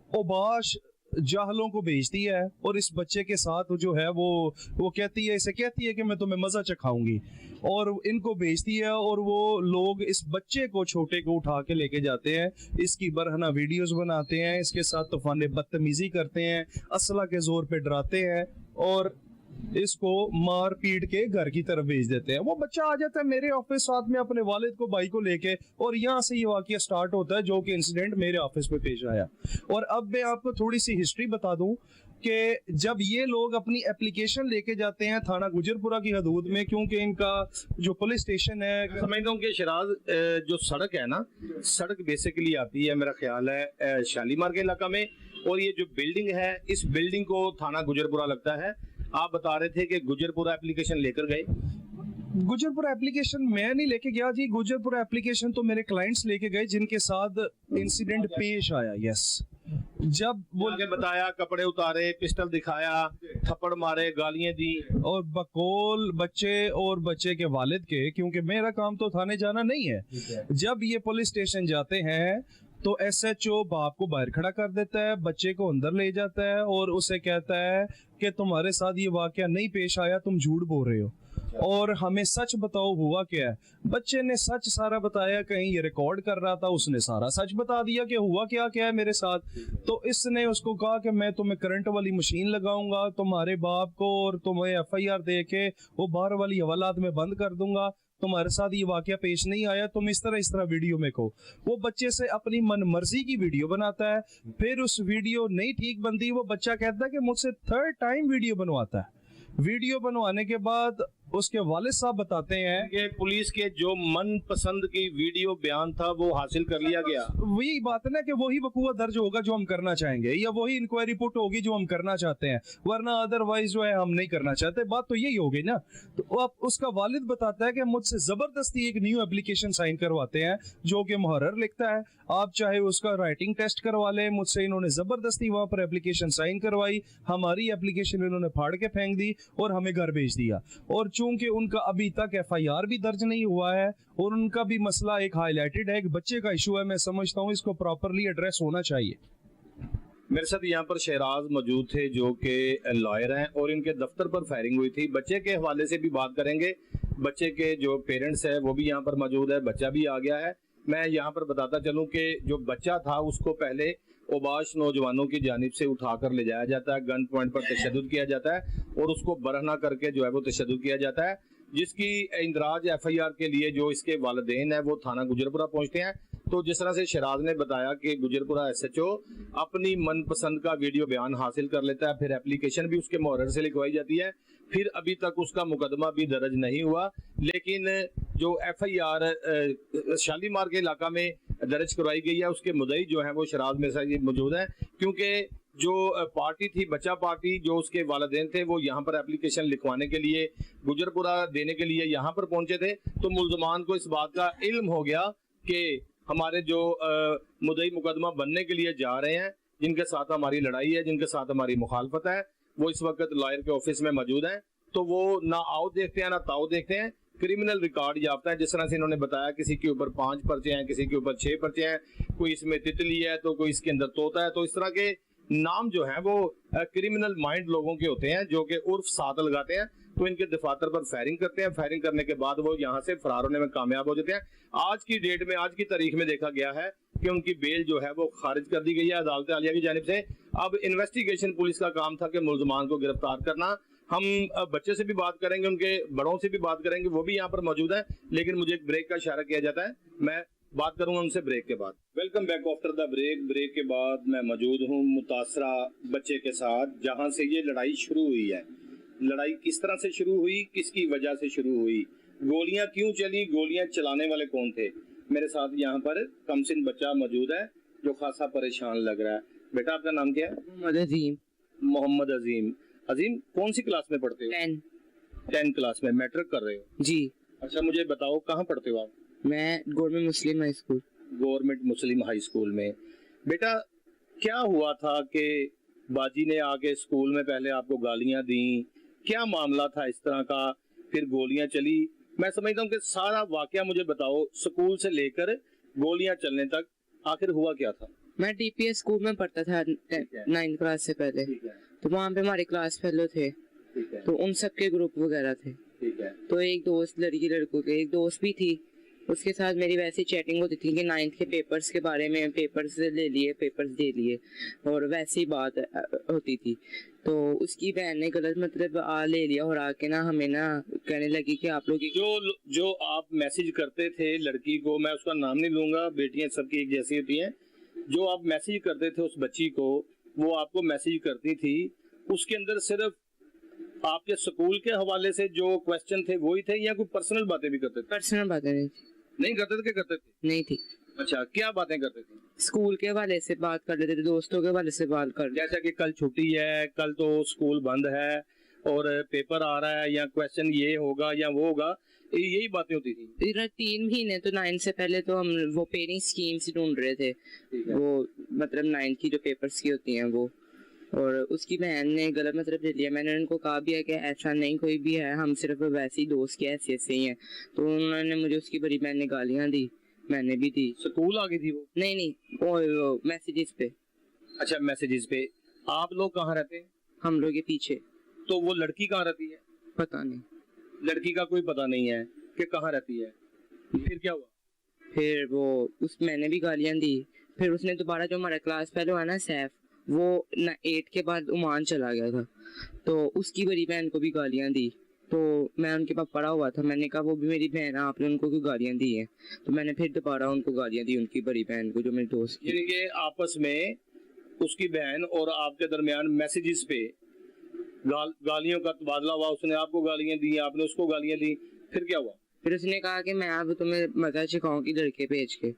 ओबाश जाहलों को भेजती है और इस बच्चे के साथ जो है वो कहती है, इसे कहती है कि मैं तुम्हें मजा चखाऊंगी, और इनको भेजती है। और वो लोग इस बच्चे को छोटे को उठा के लेके जाते हैं, इसकी बरहना वीडियोस बनाते हैं, इसके साथ तूफान बदतमीजी करते हैं, असला के जोर पे डराते हैं और इसको मार पीट के घर की तरफ भेज देते हैं। वो बच्चा आ जाता है मेरे ऑफिस साथ में अपने वालिद को भाई को लेके, और यहाँ से ये वाकया स्टार्ट होता है जो कि इंसिडेंट मेरे ऑफिस में पेश आया। और अब मैं आपको थोड़ी सी हिस्ट्री बता दूं कि जब ये लोग अपनी एप्लीकेशन लेके जाते हैं थाना गुजरपुरा की हदूद में, क्योंकि इनका जो पुलिस स्टेशन है, समझता हूँ कि शराज जो सड़क है ना, सड़क बेसिकली आती है मेरा ख्याल है शालीमार के इलाका में, और ये जो बिल्डिंग है इस बिल्डिंग को थाना गुजरपुरा लगता है। आप बता रहे थे कि गुजरपुरा एप्लीकेशन लेकर गए। गुजरपुरा एप्लीकेशन मैं नहीं लेके गया जी, गुजरपुरा एप्लीकेशन तो मेरे क्लाइंट्स लेके गए जिनके साथ इंसिडेंट पेश आया। यस, जब वो आगे बताया, कपड़े उतारे, पिस्टल दिखाया, थप्पड़ मारे, गालियां दी, और बकौल बच्चे और बच्चे के वालिद के, क्योंकि मेरा काम तो थाने जाना नहीं है। जब ये पुलिस स्टेशन जाते हैं तो एसएचओ बाप को बाहर खड़ा कर देता है, बच्चे को अंदर ले जाता है और उसे कहता है कि तुम्हारे साथ ये वाकया नहीं पेश आया, तुम झूठ बोल रहे हो और हमें सच बताओ हुआ क्या है। बच्चे ने सच सारा बताया, कहीं ये रिकॉर्ड कर रहा था, उसने सारा सच बता दिया कि हुआ क्या क्या है मेरे साथ। तो इसने उसको कहा कि मैं तुम्हें करंट वाली मशीन लगाऊंगा तुम्हारे बाप को, और तुम्हें एफआईआर दे के वो बाहर वाली हवालात में बंद कर दूंगा, तुम्हारे साथ ये वाकया पेश नहीं आया, तुम इस तरह वीडियो में कहो। वो बच्चे से अपनी मन मर्जी की वीडियो बनाता है, फिर उस वीडियो नहीं ठीक बनती, वो बच्चा कहता है कि मुझसे 3rd टाइम वीडियो बनवाता है। वीडियो बनवाने के बाद उसके वालिद साहब बताते हैं कि पुलिस के जो मन पसंद की वीडियो बयान था वो हासिल कर लिया गया। वही बात है ना कि वही वकूआ दर्ज होगा जो हम करना चाहेंगे, या वही इंक्वायरी पुट होगी जो हम करना चाहते हैं, वरना अदरवाइज जो है हम नहीं करना चाहते। बात तो यही होगी ना। तो अब उसका वालिद बताता है कि मुझसे जबरदस्ती एक न्यू एप्लीकेशन साइन करवाते हैं जो कि मुहर्रर लिखता है, आप चाहे उसका राइटिंग टेस्ट करवा लें। मुझसे इन्होंने जबरदस्ती वहां पर एप्लीकेशन साइन करवाई, हमारी एप्लीकेशन इन्होंने फाड़ के फेंक दी और हमें घर भेज दिया। और चूंकि उनका अभी तक एफआईआर भी दर्ज नहीं हुआ है और उनका भी मसला एक हाईलाइटेड है, एक बच्चे का इशू है, मैं समझता हूँ इसको प्रॉपरली एड्रेस होना चाहिए। मेरे साथ यहाँ पर शहराज मौजूद थे जो कि लॉयर हैं, और इनके दफ्तर पर फायरिंग हुई थी। बच्चे के हवाले से भी बात करेंगे, बच्चे के जो पेरेंट्स है वो भी यहाँ पर मौजूद है, बच्चा भी आ गया है। मैं यहाँ पर बताता चलूँ कि जो बच्चा था उसको पहले ओबाश नौजवानों की जानिब से उठाकर ले जाया जाता है, गन पॉइंट पर तशद्दुद किया जाता है और उसको बरहना करके जो है वो तशद्दुद किया जाता है, जिसकी इंदराज एफआईआर के लिए जो इसके वालिदैन है वो थाना गुजरपुरा पहुंचते हैं। तो जिस तरह से शराज ने बताया कि गुजरपुरा एसएचओ अपनी मनपसंद का वीडियो बयान हासिल कर लेता है, फिर एप्लीकेशन भी उसके मुहर्रर से लिखवाई जाती है, फिर अभी तक उसका मुकदमा भी दर्ज नहीं हुआ। लेकिन जो एफआईआर शालीमार के इलाका में दर्ज करवाई गई है उसके मुद्दई जो है वो शराज में से मौजूद है, क्योंकि जो पार्टी थी बच्चा पार्टी, जो उसके वालिदैन थे वो यहाँ पर एप्लीकेशन लिखवाने के लिए गुजरपुरा देने के लिए यहाँ पर पहुंचे थे। तो मुल्जमान को इस बात का इल्म हो गया कि हमारे जो मुद्दई मुकदमा बनने के लिए जा रहे हैं, जिनके साथ हमारी लड़ाई है, जिनके साथ हमारी मुखालफत है, वो इस वक्त लॉयर के ऑफिस में मौजूद हैं। तो वो ना आओ देखते हैं ना ताओ देखते हैं, क्रिमिनल रिकॉर्ड याफ्ता है। जिस तरह से इन्होंने बताया, किसी के ऊपर 5 पर्चे हैं, किसी के ऊपर 6 पर्चे हैं, कोई इसमें तितली है तो कोई इसके अंदर तोता है। तो इस तरह के नाम जो है वो क्रिमिनल माइंड लोगों के होते हैं जो कि उर्फ साथ लगाते हैं। तो इनके दफातर पर फायरिंग करते हैं, फायरिंग करने के बाद वो यहाँ से फरार होने में कामयाब हो जाते हैं। आज की डेट में, आज की तारीख में देखा गया है कि उनकी बेल जो है वो खारिज कर दी गई है अदालत आलिया की जानिब से। अब इन्वेस्टिगेशन पुलिस का काम था कि मुल्जमान को गिरफ्तार करना। हम बच्चे से भी बात करेंगे, उनके बड़ों से भी बात करेंगे, वो भी यहाँ पर मौजूद है। लेकिन मुझे एक ब्रेक का इशारा किया जाता है, मैं बात करूंगा उनसे ब्रेक के बाद। Welcome back after the break. Break के बाद मैं मौजूद हूँ मुतासरा बच्चे के साथ, जहाँ से ये लड़ाई शुरू हुई है। लड़ाई किस तरह से शुरू हुई, किसकी वजह से शुरू हुई, गोलियां क्यों चली, गोलियां चलाने वाले कौन थे। मेरे साथ यहाँ पर कमसिन बच्चा मौजूद है जो खासा परेशान लग रहा है। बेटा आपका नाम क्या है? मोहम्मद अजीम। मोहम्मद अजीम। अजीम कौन सी क्लास में पढ़ते हो? 10 क्लास में, मैट्रिक कर रहे हो? जी। अच्छा मुझे बताओ कहाँ पढ़ते हो आप? मैं गवर्नमेंट मुस्लिम हाई स्कूल। गवर्नमेंट मुस्लिम हाई स्कूल में। बेटा क्या हुआ था कि बाजी ने आके स्कूल में पहले आपको गालियां दी, क्या मामला था इस तरह का, फिर गोलियां चली? मैं समझता हूँ कि सारा वाकया मुझे बताओ, स्कूल से लेकर गोलियां चलने तक आखिर हुआ क्या था? मैं DPS स्कूल में पढ़ता था 9th क्लास से पहले। तो वहाँ पे हमारे क्लास फेलो थे, तो उन सबके ग्रुप वगैरह थे। तो एक दोस्त, लड़की लड़कों के एक दोस्त भी थी, उसके साथ मेरी वैसी चैटिंग होती थी कि 9th के पेपर्स के बारे में, पेपर्स ले लिए, पेपर्स दे लिए, और वैसी बात होती थी। तो उसकी बहन ने गलत मतलब ले लिया और आके ना हमें ना कहने लगी कि आप लोग जो आप मैसेज करते थे लड़की को, मैं उसका नाम नहीं लूंगा, बेटियां सबकी एक जैसी होती हैं, जो आप मैसेज करते थे उस बच्ची को, वो आपको मैसेज करती थी, उसके अंदर सिर्फ आपके स्कूल के हवाले से जो क्वेश्चन थे वही थे या कोई पर्सनल बातें भी करते थे? पर्सनल बातें नहीं करते थे? क्या करते थे? नहीं थी। अच्छा क्या बातें करते थे? स्कूल के हवाले से बात कर लेते थे, दोस्तों के हवाले से बात कर लेते। जैसा कि कल छुट्टी है, कल तो स्कूल बंद है और पेपर आ रहा है, या क्वेश्चन ये होगा या वो होगा, यही बातें होती थी। 3 महीने तो 9th से पहले तो हम वो पेयरिंग स्कीम्स ढूंढ रहे थे, वो मतलब 9th की जो पेपर्स की होती हैं वो। और उसकी बहन ने गलत मतलब ले लिया। मैंने उनको कहा भी है कि ऐसा नहीं कोई भी है, हम सिर्फ वैसे ही दोस्त के हैसियत से ही हैं। तो उन्होंने मुझे, उसकी बड़ी बहन ने गालियां दी, मैंने भी दी। स्कूल आ गई थी वो? नहीं, वो मैसेजेस पे। अच्छा मैसेजेस पे। आप लोग कहाँ रहते हैं? हम लोग के पीछे। तो वो लड़की कहाँ रहती है? पता नहीं, लड़की का कोई पता नहीं है कि कहाँ रहती है। फिर क्या हुआ? फिर वो मैंने भी गालियां दी। फिर उसने दोबारा, जो हमारा क्लास फेलो है ना सैफ, वो 8 के बाद ओमान चला गया था, तो उसकी बड़ी बहन को भी गालियां दी। तो मैं उनके पास पड़ा हुआ था, मैंने कहा वो भी मेरी बहन है, आपने उनको क्यों गालियां दी हैं? तो मैंने फिर दोबारा उनको गालियां दी, उनकी बड़ी बहन को, जो मेरी दोस्त की। यानी कि आपस में उसकी बहन और आपके दरमियान मैसेजेस पे गालियों का तबादला हुआ, उसने आपको गालियां दी, आपने उसको गालियां दी, फिर क्या हुआ? फिर उसने कहा कि मैं अब तुम्हें मजा सिखाऊंगी लड़के भेज के।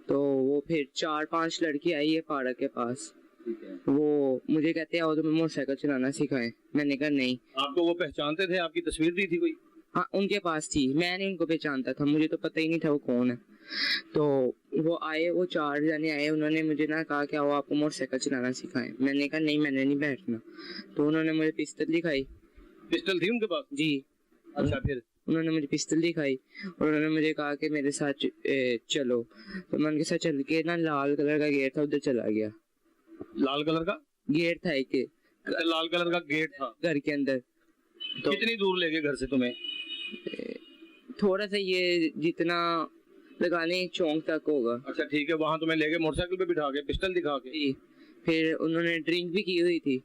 तो वो फिर 4-5 लड़की आई है पार्क के पास, वो मुझे कहते हैं आओ तुम्हें मोटरसाइकिल चलाना सिखाएं। मैंने कहा नहीं। आपको वो पहचानते थे? आपकी तस्वीर दी थी कोई? हाँ उनके पास थी, मैं नहीं उनको पहचानता था, मुझे तो पता ही नहीं था वो कौन है। तो वो आए, वो 4 जने आए, उन्होंने मुझे ना कहा कि आओ आपको मोटरसाइकिल चलाना सिखाएं। मैंने कहा नहीं, मैंने नहीं बैठना। तो उन्होंने मुझे पिस्टल दिखाई। पिस्टल थी उनके पास? जी। अच्छा फिर? उन्होंने मुझे पिस्टल दिखाई और उन्होंने मुझे कहा कि मेरे साथ चलो। तो मैं उनके साथ चल के ना, लाल कलर का गेट था, उधर चला गया। लाल कलर का गेट था एक, लाल कलर का गेट था घर के अंदर। तो कितनी दूर ले गए घर से तुम्हें? थोड़ा सा, ये जितना लगाने चौक तक होगा। अच्छा ठीक है, वहां तुम्हें ले गए मोटरसाइकिल पे बिठा के, पिस्टल दिखा के? जी। फिर उन्होंने ड्रिंक भी की हुई थी।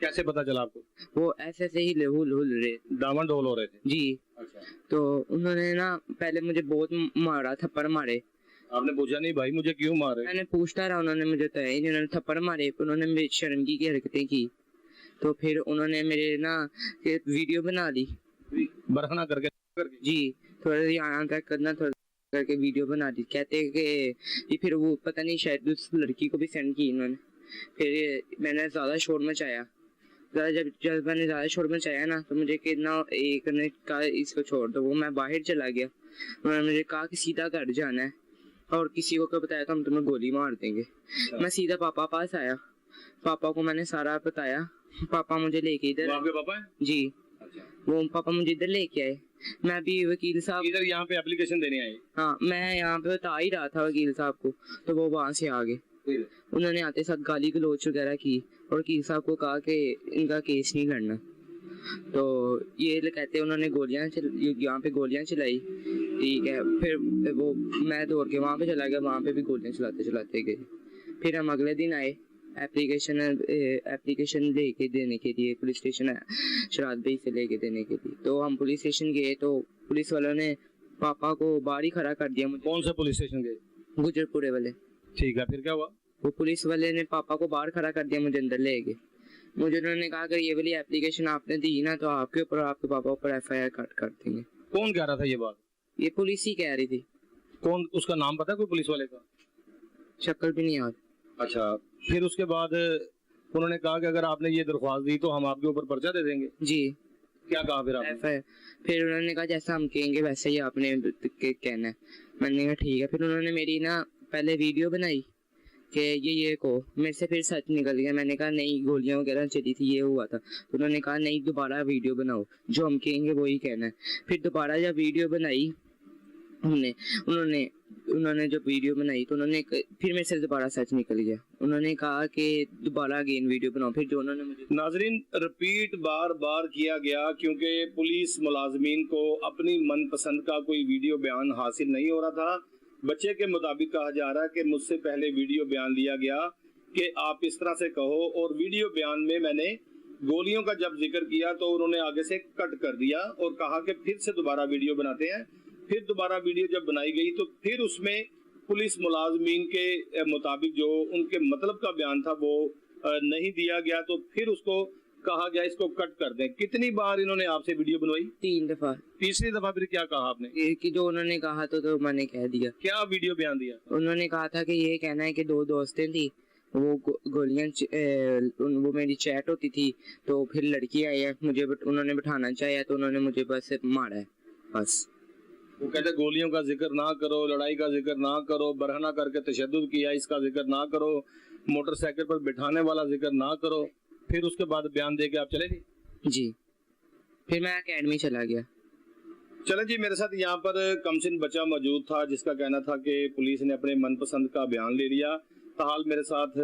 कैसे पता चला आपको? वो ऐसे ही हुल रहे, दामन डोल हो रहे थे? जी। अच्छा। तो उन्होंने ना पहले मुझे बहुत मारा, थप्पड़ मारे। आपने पूछा नहीं भाई मुझे क्यों मारे? मैंने पूछता रहा, उन्होंने मुझे तो उन्होंने थप्पड़ मारे, उन्होंने मेरी शर्मगी की हरकतें की। तो फिर उन्होंने मेरे ना वीडियो बना ली, बरहना करके जी, थोड़ा यहाँ तक करना, थोड़ा करके वीडियो बना दी। कहते कि फिर वो पता नहीं शायद उस लड़की को भी सेंड की इन्होंने। फिर मैंने ज्यादा शोर मचाया, जब मैंने ज्यादा शोर मचाया ना, तो मुझे कितना एक ने कहा इसको छोड़ दो, वो मैं बाहर चला गया। उन्होंने मुझे कहा कि सीधा घर जाना है और किसी को क्या बताया तो हम तुम्हें गोली मार देंगे। मैं सीधा पापा पास आया, पापा को मैंने सारा बताया। पापा मुझे लेके इधर, आपके पापा हैं? जी। अच्छा। वो पापा मुझे इधर लेके आए। मैं भी वकील साहब इधर यहाँ पे एप्लीकेशन देने आए? हाँ, मैं यहाँ पे बता ही रहा था वकील साहब को, तो वो वहाँ से आ गए। उन्होंने आते साथ गाली गलौच वगैरह की और वकील साहब को कहा कि इनका केस नहीं लड़ना। तो ये कहते उन्होंने यहाँ पे गोलियां चलाई, ठीक है। फिर वो मैं दौड़ के वहाँ पे चला गया, वहाँ पे भी गोलियां चलाते चलाते गए। फिर हम अगले दिन आए एप्लीकेशन लेके देने के लिए पुलिस स्टेशन शराद भाई से लेके देने के लिए। तो हम पुलिस स्टेशन गए तो पुलिस वालों ने पापा को बाहर ही खड़ा कर दिया। मुझे कौन सा पुलिस स्टेशन गए? गुजरपुरे वाले। ठीक है, फिर क्या हुआ? वो पुलिस वाले ने पापा को बाहर खड़ा कर दिया, मुझे अंदर ले गए। मुझे उन्होंने कहा अगर ये वाली एप्लीकेशन आपने दी ना तो आपके ऊपर, आपके पापा ऊपर FIR कर देंगे। कौन कह रहा था ये बात? ये पुलिस ही कह रही थी। कौन, उसका नाम पता है कोई पुलिस वाले का? शक्ल भी नहीं याद। अच्छा, फिर उसके बाद उन्होंने कहा कि अगर आपने ये दरख्वास्त दी तो हम आपके ऊपर पर्चा दे देंगे। जी। क्या कहा फिर आपने? फिर उन्होंने कहा जैसा हम कहेंगे वैसे ही आपने कहना है। मैंने कहा ठीक है। फिर उन्होंने मेरी ना पहले वीडियो बनाई कि ये को मेरे से फिर सच निकल गया। मैंने कहा नहीं, गोलियां वगैरह चली थी, ये हुआ था। तो उन्होंने कहा नहीं, दोबारा वीडियो बनाओ, जो हम कहेंगे वही कहना है। फिर दोबारा जब वीडियो बनाई उन्होंने जब वीडियो बनाई तो फिर मेरे से दोबारा सच निकल गया। उन्होंने कहा कि दोबारा अगेन वीडियो बनाओ। फिर जो उन्होंने मुझे नाजरीन रिपीट बार बार किया गया, क्योंकि पुलिस मुलाजमीन को अपनी मनपसंद का कोई वीडियो बयान हासिल नहीं हो रहा था। बच्चे के मुताबिक कहा जा रहा है कि मुझसे पहले वीडियो बयान लिया गया कि आप इस तरह से कहो, और वीडियो बयान में मैंने गोलियों का जब जिक्र किया तो उन्होंने आगे से कट कर दिया और कहा कि फिर से दोबारा वीडियो बनाते हैं। फिर दोबारा वीडियो जब बनाई गई तो फिर उसमें पुलिस मुलाजमीन के मुताबिक जो उनके मतलब का बयान था वो नहीं दिया गया, तो फिर उसको कहा गया इसको कट कर दें। कितनी बार इन्होंने आपसे वीडियो बनवाई? 3 दफा। तीसरी दफा फिर क्या कहा आपने? ये कि जो उन्होंने कहा तो मैंने कह दिया। क्या वीडियो बयान दिया? उन्होंने कहा था कि ये कहना है कि 2 दोस्तें थी, वो गोलियां वो मेरी चैट होती थी, तो फिर लड़की आई है, मुझे उन्होंने बिठाना चाहा तो उन्होंने मुझे बस मारा है बस। वो कहते गोलियों का जिक्र ना करो, लड़ाई का जिक्र ना करो, बरहना करके तशद्दुद किया इसका जिक्र ना करो, मोटरसाइकिल पर बिठाने वाला जिक्र ना करो। फिर उसके बाद बयान दे के आप चले गए? जी। फिर मैं एकेडमी चला गया। चले जी, मेरे साथ यहाँ पर कमसिन बच्चा मौजूद था जिसका कहना था कि पुलिस ने अपने मनपसंद का बयान ले लिया। ताहाल मेरे साथ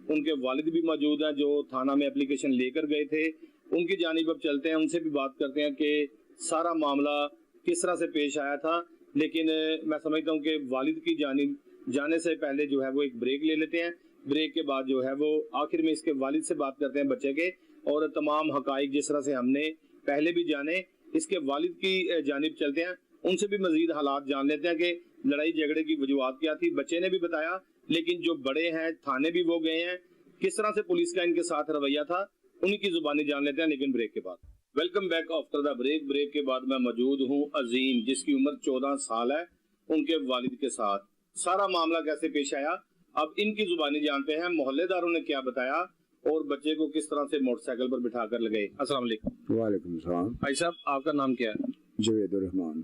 उनके वालिद भी मौजूद हैं जो थाना में एप्लीकेशन लेकर गए थे। उनकी जानिब अब चलते हैं, उनसे भी बात करते हैं कि सारा मामला किस तरह से पेश आया था। लेकिन मैं समझता हूँ कि वालिद की जानिब जाने से पहले जो है वो एक ब्रेक ले लेते हैं। ब्रेक के बाद जो है वो आखिर में इसके वालिद से बात करते हैं बच्चे के, और तमाम हकाइक जिस तरह से हमने पहले भी जाने, इसके वालिद की जानिब चलते हैं, उनसे भी मजीद हालात जान लेते हैं कि लड़ाई झगड़े की वजूहत क्या थी। बच्चे ने भी बताया, लेकिन जो बड़े हैं थाने भी वो गए हैं, किस तरह से पुलिस का इनके साथ रवैया था उनकी जुबानी जान लेते हैं, लेकिन ब्रेक के बाद। Welcome back after the break. Break के बाद मैं मौजूद हूँ अजीम, जिसकी उम्र 14 साल है, उनके वालिद के साथ। सारा मामला कैसे पेश आया अब इनकी जुबानी जानते हैं, मोहल्लेदारों ने क्या बताया और बच्चे को किस तरह से मोटरसाइकिल पर बिठा कर लगाए। अस्सलाम वालेकुम। वालेकुम सलाम। भाई साहब, आपका नाम क्या है? जवेदुर रहमान।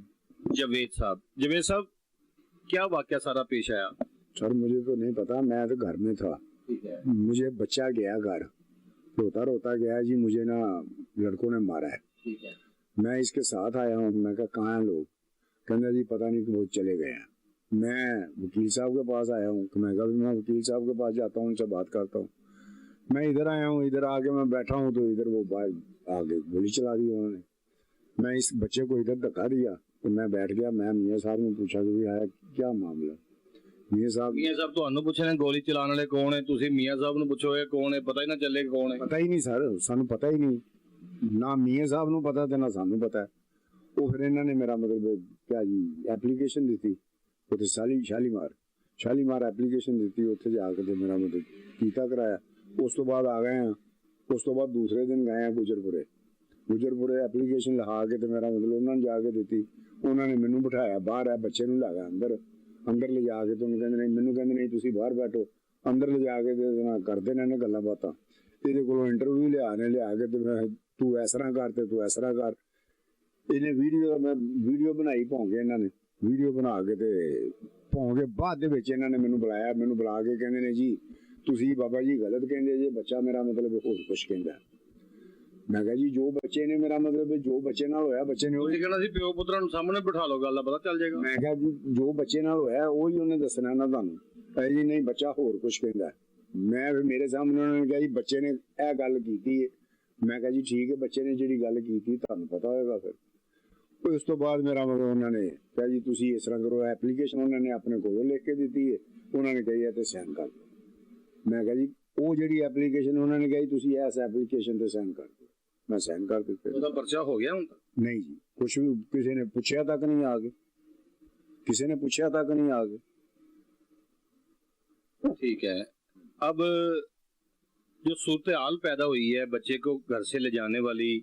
जवेद साहब। जवेद साहब, क्या वाकया सारा पेश आया? सर मुझे तो नहीं पता, मैं तो घर में था। ठीक है। मुझे बच्चा गया घर, रोता रोता गया जी मुझे ना लड़कों ने मारा है। ठीक है। मैं इसके साथ आया हूँ। मैं कहा कहाँ हैं लोग? कहना जी पता नहीं कि वो चले गए हैं। मैं वकील साहब के पास आया हूँ, तो मैं कहा मैं वकील साहब के पास जाता हूँ, उनसे बात करता हूँ। मैं इधर आया हूँ, इधर आके मैं बैठा हूँ तो इधर वो बाहर आगे गोली चला दी उन्होंने। मैं इस बच्चे को इधर धक्का दिया तो मैं बैठ गया। मैं मियाँ साहब ने पूछा कि भाई क्या मामला? मियाँ साहब ਤੁਹਾਨੂੰ ਪੁੱਛਣਾ ਗੋਲੀ ਚਲਾਉਣ ਵਾਲੇ ਕੌਣ ਹੈ, ਤੁਸੀਂ ਮੀਆਂ ਸਾਹਿਬ ਨੂੰ ਪੁੱਛੋਗੇ ਕੌਣ ਹੈ, ਪਤਾ ਹੀ ਨਾ ਚੱਲੇ ਕੌਣ ਹੈ। ਪਤਾ ਹੀ ਨਹੀਂ ਸਰ, ਸਾਨੂੰ ਪਤਾ ਹੀ ਨਹੀਂ, ਨਾ ਮੀਆਂ ਸਾਹਿਬ ਨੂੰ ਪਤਾ ਤੇ ਨਾ ਸਾਨੂੰ ਪਤਾ। ਉਹ ਫਿਰ ਇਹਨਾਂ ਨੇ ਮੇਰਾ ਮਤਲਬ ਕਿਆ ਜੀ ਐਪਲੀਕੇਸ਼ਨ ਦਿੱਤੀ ਉੱਥੇ ਸ਼ਾਲੀਮਾਰ ਐਪਲੀਕੇਸ਼ਨ ਦਿੱਤੀ, ਉੱਥੇ ਜਾ ਕੇ ਤੇ ਮੇਰਾ ਮਤਲਬ ਕੀਤਾ ਕਰਾਇਆ। ਉਸ ਤੋਂ ਬਾਅਦ ਆ ਗਏ ਆ, ਉਸ ਤੋਂ ਬਾਅਦ ਦੂਸਰੇ ਦਿਨ ਗਏ ਆ ਗੁਜਰਪੁਰੇ ਐਪਲੀਕੇਸ਼ਨ ਲਿਖਾ ਕੇ ਤੇ ਮੇਰਾ ਮਤਲਬ ਉਹਨਾਂ ਨੇ ਜਾ ਕੇ ਦਿੱਤੀ। ਉਹਨਾਂ ਨੇ ਮੈਨੂੰ ਬਿਠਾਇਆ ਬਾਹਰ, ਹੈ ਬੱਚੇ ਨੂੰ ਲਾਗਾ ਅੰਦਰ ਲਿਜਾ ਕੇ। ਤੁਹਾਨੂੰ ਕਹਿੰਦੇ ਨਹੀਂ, ਮੈਨੂੰ ਕਹਿੰਦੇ ਨਹੀਂ ਤੁਸੀਂ ਬਾਹਰ ਬੈਠੋ। ਅੰਦਰ ਲਿਜਾ ਕੇ ਤੇ ਕਰਦੇ ਨੇ ਗੱਲਾਂ ਬਾਤਾਂ। ਇਹਦੇ ਕੋਲੋਂ ਇੰਟਰਵਿਊ ਲਿਆ ਕੇ ਤੇ ਮੈਂ ਤੂੰ ਇਸ ਤਰ੍ਹਾਂ ਕਰ ਤੇ ਤੂੰ ਇਸ ਤਰ੍ਹਾਂ ਕਰ। ਇਹਨੇ ਵੀਡੀਓ ਬਣਾਈ ਭੌਂਕੇ, ਇਹਨਾਂ ਨੇ ਵੀਡੀਓ ਬਣਾ ਕੇ ਤੇ ਭੌਂਕੇ ਬਾਅਦ ਦੇ ਵਿੱਚ ਇਹਨਾਂ ਨੇ ਮੈਨੂੰ ਬੁਲਾ ਕੇ ਕਹਿੰਦੇ ਨੇ ਜੀ ਤੁਸੀਂ ਬਾਬਾ ਜੀ ਗਲਤ ਕਹਿੰਦੇ ਜੇ, ਬੱਚਾ ਮੇਰਾ ਮਤਲਬ ਹੋਰ ਕੁਛ ਕਹਿੰਦਾ। ਮੈਂ ਕਿਹਾ ਜੀ ਜੋ ਬੱਚੇ ਨੇ ਮੇਰਾ ਮਤਲਬ ਜੋ ਬੱਚੇ ਨਾਲ ਹੋਇਆ ਬੱਚੇ ਨੇ ਤੁਸੀਂ ਕਹਿਣਾ ਸੀ ਪਿਓ ਪੁੱਤਰਾਂ ਨੂੰ ਸਾਹਮਣੇ ਬਿਠਾ ਲਓ, ਗੱਲ ਦਾ ਪਤਾ ਚੱਲ ਜਾਏਗਾ। ਮੈਂ ਕਿਹਾ ਜੀ ਜੋ ਬੱਚੇ ਨਾਲ ਹੋਇਆ ਉਹੀ ਉਹਨੇ ਦੱਸਣਾ ਨਾ ਤੁਹਾਨੂੰ। ਐ ਜੀ ਨਹੀਂ ਬੱਚਾ ਹੋਰ ਕੁਛ ਕਹਿੰਦਾ। ਮੈਂ ਫਿਰ ਮੇਰੇ ਸਾਹਮਣੇ ਉਹਨਾਂ ਨੇ ਕਿਹਾ ਜੀ ਬੱਚੇ ਨੇ ਇਹ ਗੱਲ ਕੀਤੀ ਹੈ। ਮੈਂ ਕਿਹਾ ਜੀ ਠੀਕ ਹੈ, ਬੱਚੇ ਨੇ ਜਿਹੜੀ ਗੱਲ ਕੀਤੀ ਤੁਹਾਨੂੰ ਪਤਾ ਹੋਏਗਾ। ਫਿਰ ਉਸ ਤੋਂ ਬਾਅਦ ਮੇਰਾ ਮਤਲਬ ਉਹਨਾਂ ਨੇ ਕਿਹਾ ਜੀ ਤੁਸੀਂ ਇਸ ਤਰ੍ਹਾਂ ਕਰੋ, ਐਪਲੀਕੇਸ਼ਨ ਉਹਨਾਂ ਨੇ ਆਪਣੇ ਕੋਲੋਂ ਲਿਖ ਕੇ ਦਿੱਤੀ ਹੈ, ਉਹਨਾਂ ਨੇ ਕਹੀ ਹੈ ਤੇ ਸਾਈਨ ਕਰ ਦਿਓ। ਮੈਂ ਕਿਹਾ ਜੀ ਉਹ ਜਿਹੜੀ ਐਪਲੀਕੇਸ਼ਨ ਉਹਨਾਂ ਨੇ ਕਹੀ ਤੁਸੀਂ ਇਸ ਐਪਲੀਕੇਸ਼ਨ ਤੇ ਸਾਈਨ ਕਰ ਦਿਓ। ਮੈਂ ਸਾਈਨ ਕਰ ਦਿੱਤੇ। ਉਹਦਾ ਪਰਚਾ ਹੋ ਗਿਆ ਹੁਣ ਤੱਕ? नहीं जी, कुछ भी किसी ने पूछा तक नहीं आगे, किसी ने पूछा तक नहीं आगे। ठीक है। अब जो सूरत हाल पैदा हुई है बच्चे को घर से ले जाने वाली,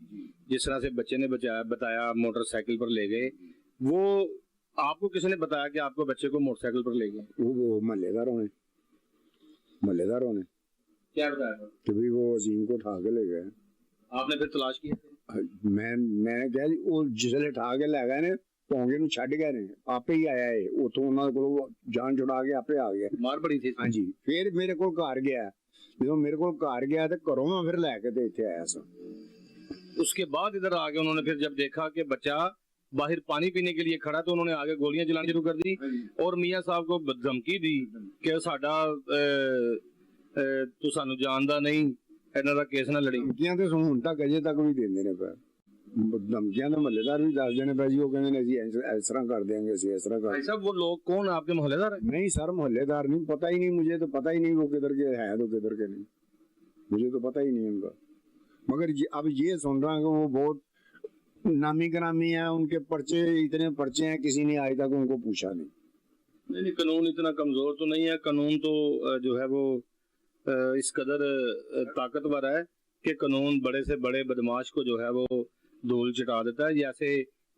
जिस तरह से बच्चे ने बताया मोटरसाइकिल पर ले गए, वो आपको किसी ने बताया कि आपको बच्चे को मोटरसाइकिल पर ले गए? वो मोहल्लेदारों ने क्या बताया था? कि भी वो अजीम को उठा के ले गए। आपने फिर तलाश की? मैं कहा जी वो जिसले उठा के ले गए ने ਭੌਂਗੇ ਨੂੰ ਛੱਡ ਗਏ ਨੇ, ਆਪੇ ਹੀ ਆਇਆ ਏ ਉਥੋਂ, ਉਹਨਾਂ ਕੋਲੋਂ ਜਾਨ ਛੁਡਾ ਕੇ ਆਪੇ ਆ ਗਿਆ। मार पड़ी थी? ਹਾਂਜੀ, ਫਿਰ ਮੇਰੇ ਕੋਲ ਘਰ ਗਿਆ, ਜਦੋਂ ਮੇਰੇ ਕੋਲ ਘਰ ਗਿਆ ਤੇ ਘਰੋਂ ਮੈਂ ਫਿਰ ਲੈ ਕੇ ਤੇ ਇੱਥੇ ਆਇਆ ਸਾਂ। उसके बाद इधर आगे उन्होंने फिर जब देखा कि बच्चा बाहर पानी पीने के लिए खड़ा, तो उन्होंने आगे गोलियां चलानी शुरू कर दी और मियां साहब को धमकी दी कि साडा तू सानू जानदा नहीं, इन्हां दा केस ना लड़ी। ਧਮਕੀਆਂ ਤੇ ਹੁਣ ਤੱਕ ਅਜੇ ਤੱਕ ਵੀ ਦਿੰਦੇ ਨੇ ਪਏ, ਧਮਕੀਆਂ ਦਾ ਮਹੱਲੇਦਾਰ ਵੀ ਦੱਸਦੇ ਨੇ ਪਏ ਜੀ, ਉਹ ਕਹਿੰਦੇ ਨੇ ਅਸੀਂ ਇਸ ਤਰ੍ਹਾਂ ਕਰ देंगे, ਅਸੀਂ ਇਸ तरह कर। भाई साहब वो लोग कौन है, आपके मोहल्लेदार है? नहीं सर, मोहल्लेदार नहीं, पता ही नहीं मुझे, तो पता ही नहीं वो किधर के है तो किधर के नहीं, मुझे तो पता ही नहीं उनका। मगर अब ये सुन रहा हूँ कि वो बहुत नामी ग्रामी है, उनके पर्चे इतने पर्चे हैं, किसी ने आज तक उनको पूछा नहीं। नहीं, कानून इतना कमजोर तो नहीं है, कानून तो जो है वो इस कदर ताकतवर है कि कानून बड़े से बड़े बदमाश को जो है वो धूल चटा देता है। जैसे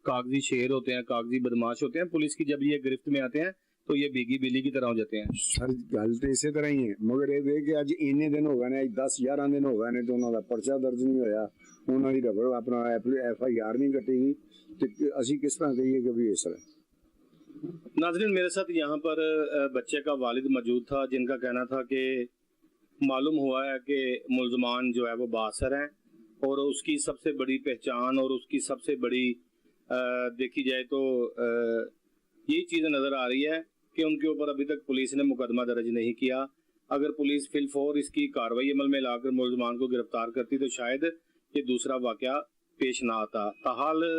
कागजी शेर होते हैं, कागजी बदमाश होते हैं, पुलिस की जब ये गिरफ्त में आते हैं तो ये भीगी बिल्ली की तरह हो जाते हैं। सर गल तो इसे तरह ही है, मगर ये देख के अज इन्ने दिन हो गए ने, 10-11 दिन हो गए ने, तो उन्होंने पर्चा दर्ज नहीं होया, उन्होंने रबड़ अपना FIR नहीं कटेगी, तो असी किस तरह कहिए कि भी इस तरह। नाज़रीन, मेरे साथ यहाँ पर बच्चे का वालिद मौजूद था, जिनका कहना था कि मालूम हुआ है कि मुल्ज़मान जो है वो बासर हैं और उसकी सबसे बड़ी पहचान और उसकी सबसे बड़ी देखी जाए तो यही चीज़ नज़र आ रही है कि उनके ऊपर अभी तक पुलिस ने मुकदमा दर्ज नहीं किया। अगर पुलिस फिलफौर इसकी कार्रवाई अमल में लाकर मुल्ज़मान को गिरफ्तार करती तो शायद ये दूसरा वाक़या पेश ना आता। ताहाल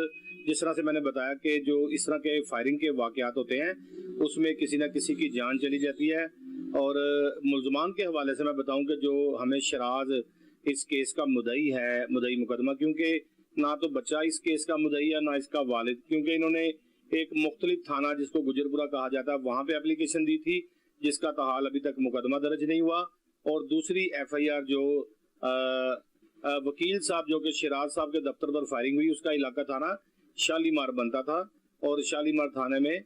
जिस तरह से मैंने बताया कि जो इस तरह के फायरिंग के वाक़यात होते हैं उसमें किसी न किसी की जान चली जाती है। और मुल्ज़मान के हवाले से मैं बताऊं कि जो हमें शराज इस केस का मुदई है, मुदई मुकदमा, क्योंकि ना तो बच्चा इस केस का मुदई है ना इसका वालिद, क्योंकि इन्होंने एक मुख्तलिफ थाना जिसको गुजरपुरा कहा जाता है वहाँ पे एप्लीकेशन दी थी जिसका ताहाल अभी तक मुकदमा दर्ज नहीं हुआ। और दूसरी FIR जो वकील साहब जो कि शिराज साहब के दफ्तर पर फायरिंग हुई, उसका इलाका थाना शालीमार बनता था और शालीमार थाने में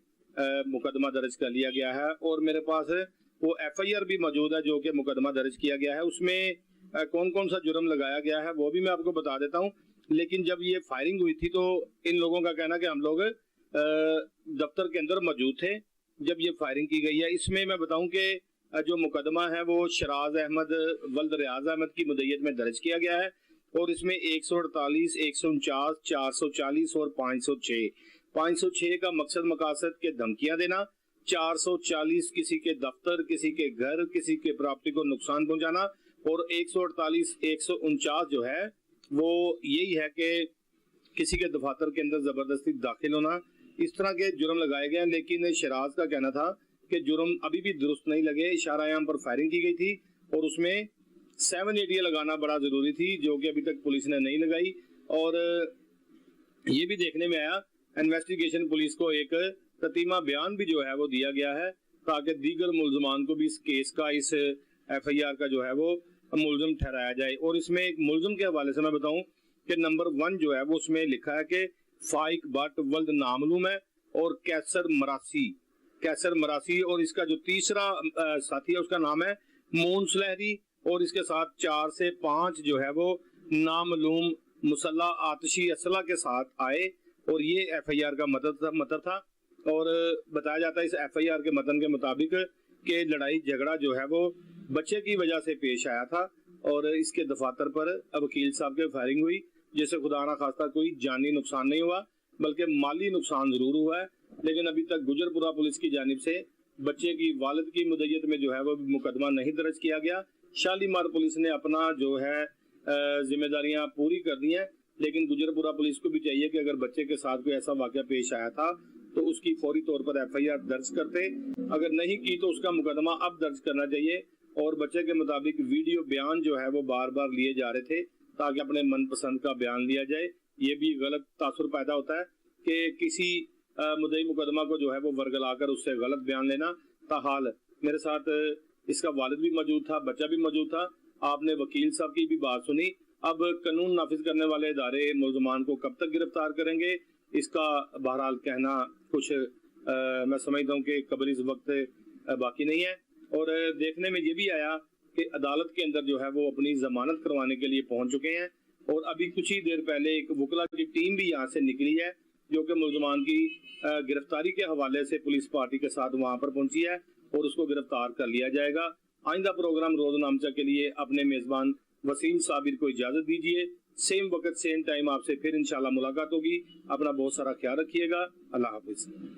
मुकदमा दर्ज कर लिया गया है। और मेरे पास वो FIR भी मौजूद है जो कि मुकदमा दर्ज किया गया है, उसमें कौन कौन सा जुर्म लगाया गया है वो भी मैं आपको बता देता हूँ। लेकिन जब ये फायरिंग हुई थी तो इन लोगों का कहना कि हम लोग दफ्तर के अंदर मौजूद थे जब ये फायरिंग की गई है। इसमें मैं बताऊं कि जो मुकदमा है वो शराज अहमद वल्द रियाज अहमद की मुद्दत में दर्ज किया गया है और इसमें 148, 149, 440 और 506 का मकसद मकासद के धमकियां देना, 440 किसी के दफ्तर, किसी के घर, किसी के प्रॉपर्टी को नुकसान पहुंचाना और 148, 149 जो है वो यही है कि किसी के दफातर के अंदर जबरदस्ती दाखिल होना। इस तरह के जुर्म लगाए गए। लेकिन शराज का कहना था कि जुर्म अभी भी दुरुस्त नहीं लगे। इशारा आयाम पर फायरिंग की गई थी और उसमें 780 लगाना बड़ा जरूरी थी जो कि अभी तक पुलिस ने नहीं लगाई। और ये भी देखने में आया इन्वेस्टिगेशन पुलिस को एक ततीमा बयान भी जो है वो दिया गया है ताकि दीगर मुल्ज़मान को भी इस केस का, इस FIR का जो है वो मुल्ज़म ठहराया जाए। और इसमें एक मुल्ज़म के हवाले से मैं बताऊं कि नंबर 1 जो है वो उसमें लिखा है कि फाइक बट वल्द नामलूम है और कैसर मरासी और इसका जो तीसरा साथी है उसका नाम है मून सुलहरी और इसके साथ 4 से 5 जो है वो नामलूम मुसल्ला आतिशी असला के साथ आए और ये FIR का मतन था। और बताया जाता है इस FIR के मतन के मुताबिक कि लड़ाई झगड़ा जो है वो बच्चे की वजह से पेश आया था और इसके दफातर पर वकील साहब के फायरिंग हुई जिससे खुदा ना खास्ता कोई जानी नुकसान नहीं हुआ बल्कि माली नुकसान जरूर हुआ है। लेकिन अभी तक गुजरपुरा पुलिस की जानिब से बच्चे की वालिद की मुद्दत में जो है वो मुकदमा नहीं दर्ज किया गया। शालीमार पुलिस ने अपना जो है जिम्मेदारियां पूरी कर दी हैं, लेकिन गुजरपुरा पुलिस को भी चाहिए कि अगर बच्चे के साथ कोई ऐसा वाक़या पेश आया था तो उसकी फौरी तौर पर FIR दर्ज करते, अगर नहीं की तो उसका मुकदमा अब दर्ज करना चाहिए। और बच्चे के मुताबिक वीडियो बयान जो है वो बार बार लिए जा रहे थे ताकि अपने मनपसंद का बयान लिया जाए। ये भी गलत तासुर पैदा होता है कि किसी मुद्दई मुकदमा को जो है वो वर्गलाकर उससे गलत बयान लेना। ताहाल मेरे साथ इसका वालिद भी मौजूद था, बच्चा भी मौजूद था। आपने वकील साहब की भी बात सुनी। अब कानून नाफिज करने वाले इदारे मुल्ज़मान को कब तक गिरफ्तार करेंगे इसका बहरहाल कहना कुछ मैं समझता हूँ कि कबल इस वक्त बाकी नहीं है। और देखने में ये भी आया कि अदालत के अंदर जो है वो अपनी जमानत करवाने के लिए पहुंच चुके हैं। और अभी कुछ ही देर पहले एक वकला की टीम भी यहाँ से निकली है जो कि मुलजमान की गिरफ्तारी के हवाले से पुलिस पार्टी के साथ वहां पर पहुंची है और उसको गिरफ्तार कर लिया जाएगा। आइंदा प्रोग्राम रोज़नामचा के लिए अपने मेजबान वसीम साबिर को इजाजत दीजिए। सेम वक्त सेम टाइम आपसे फिर इंशाल्लाह मुलाकात होगी। अपना बहुत सारा ख्याल रखिएगा। अल्लाह हाफिज।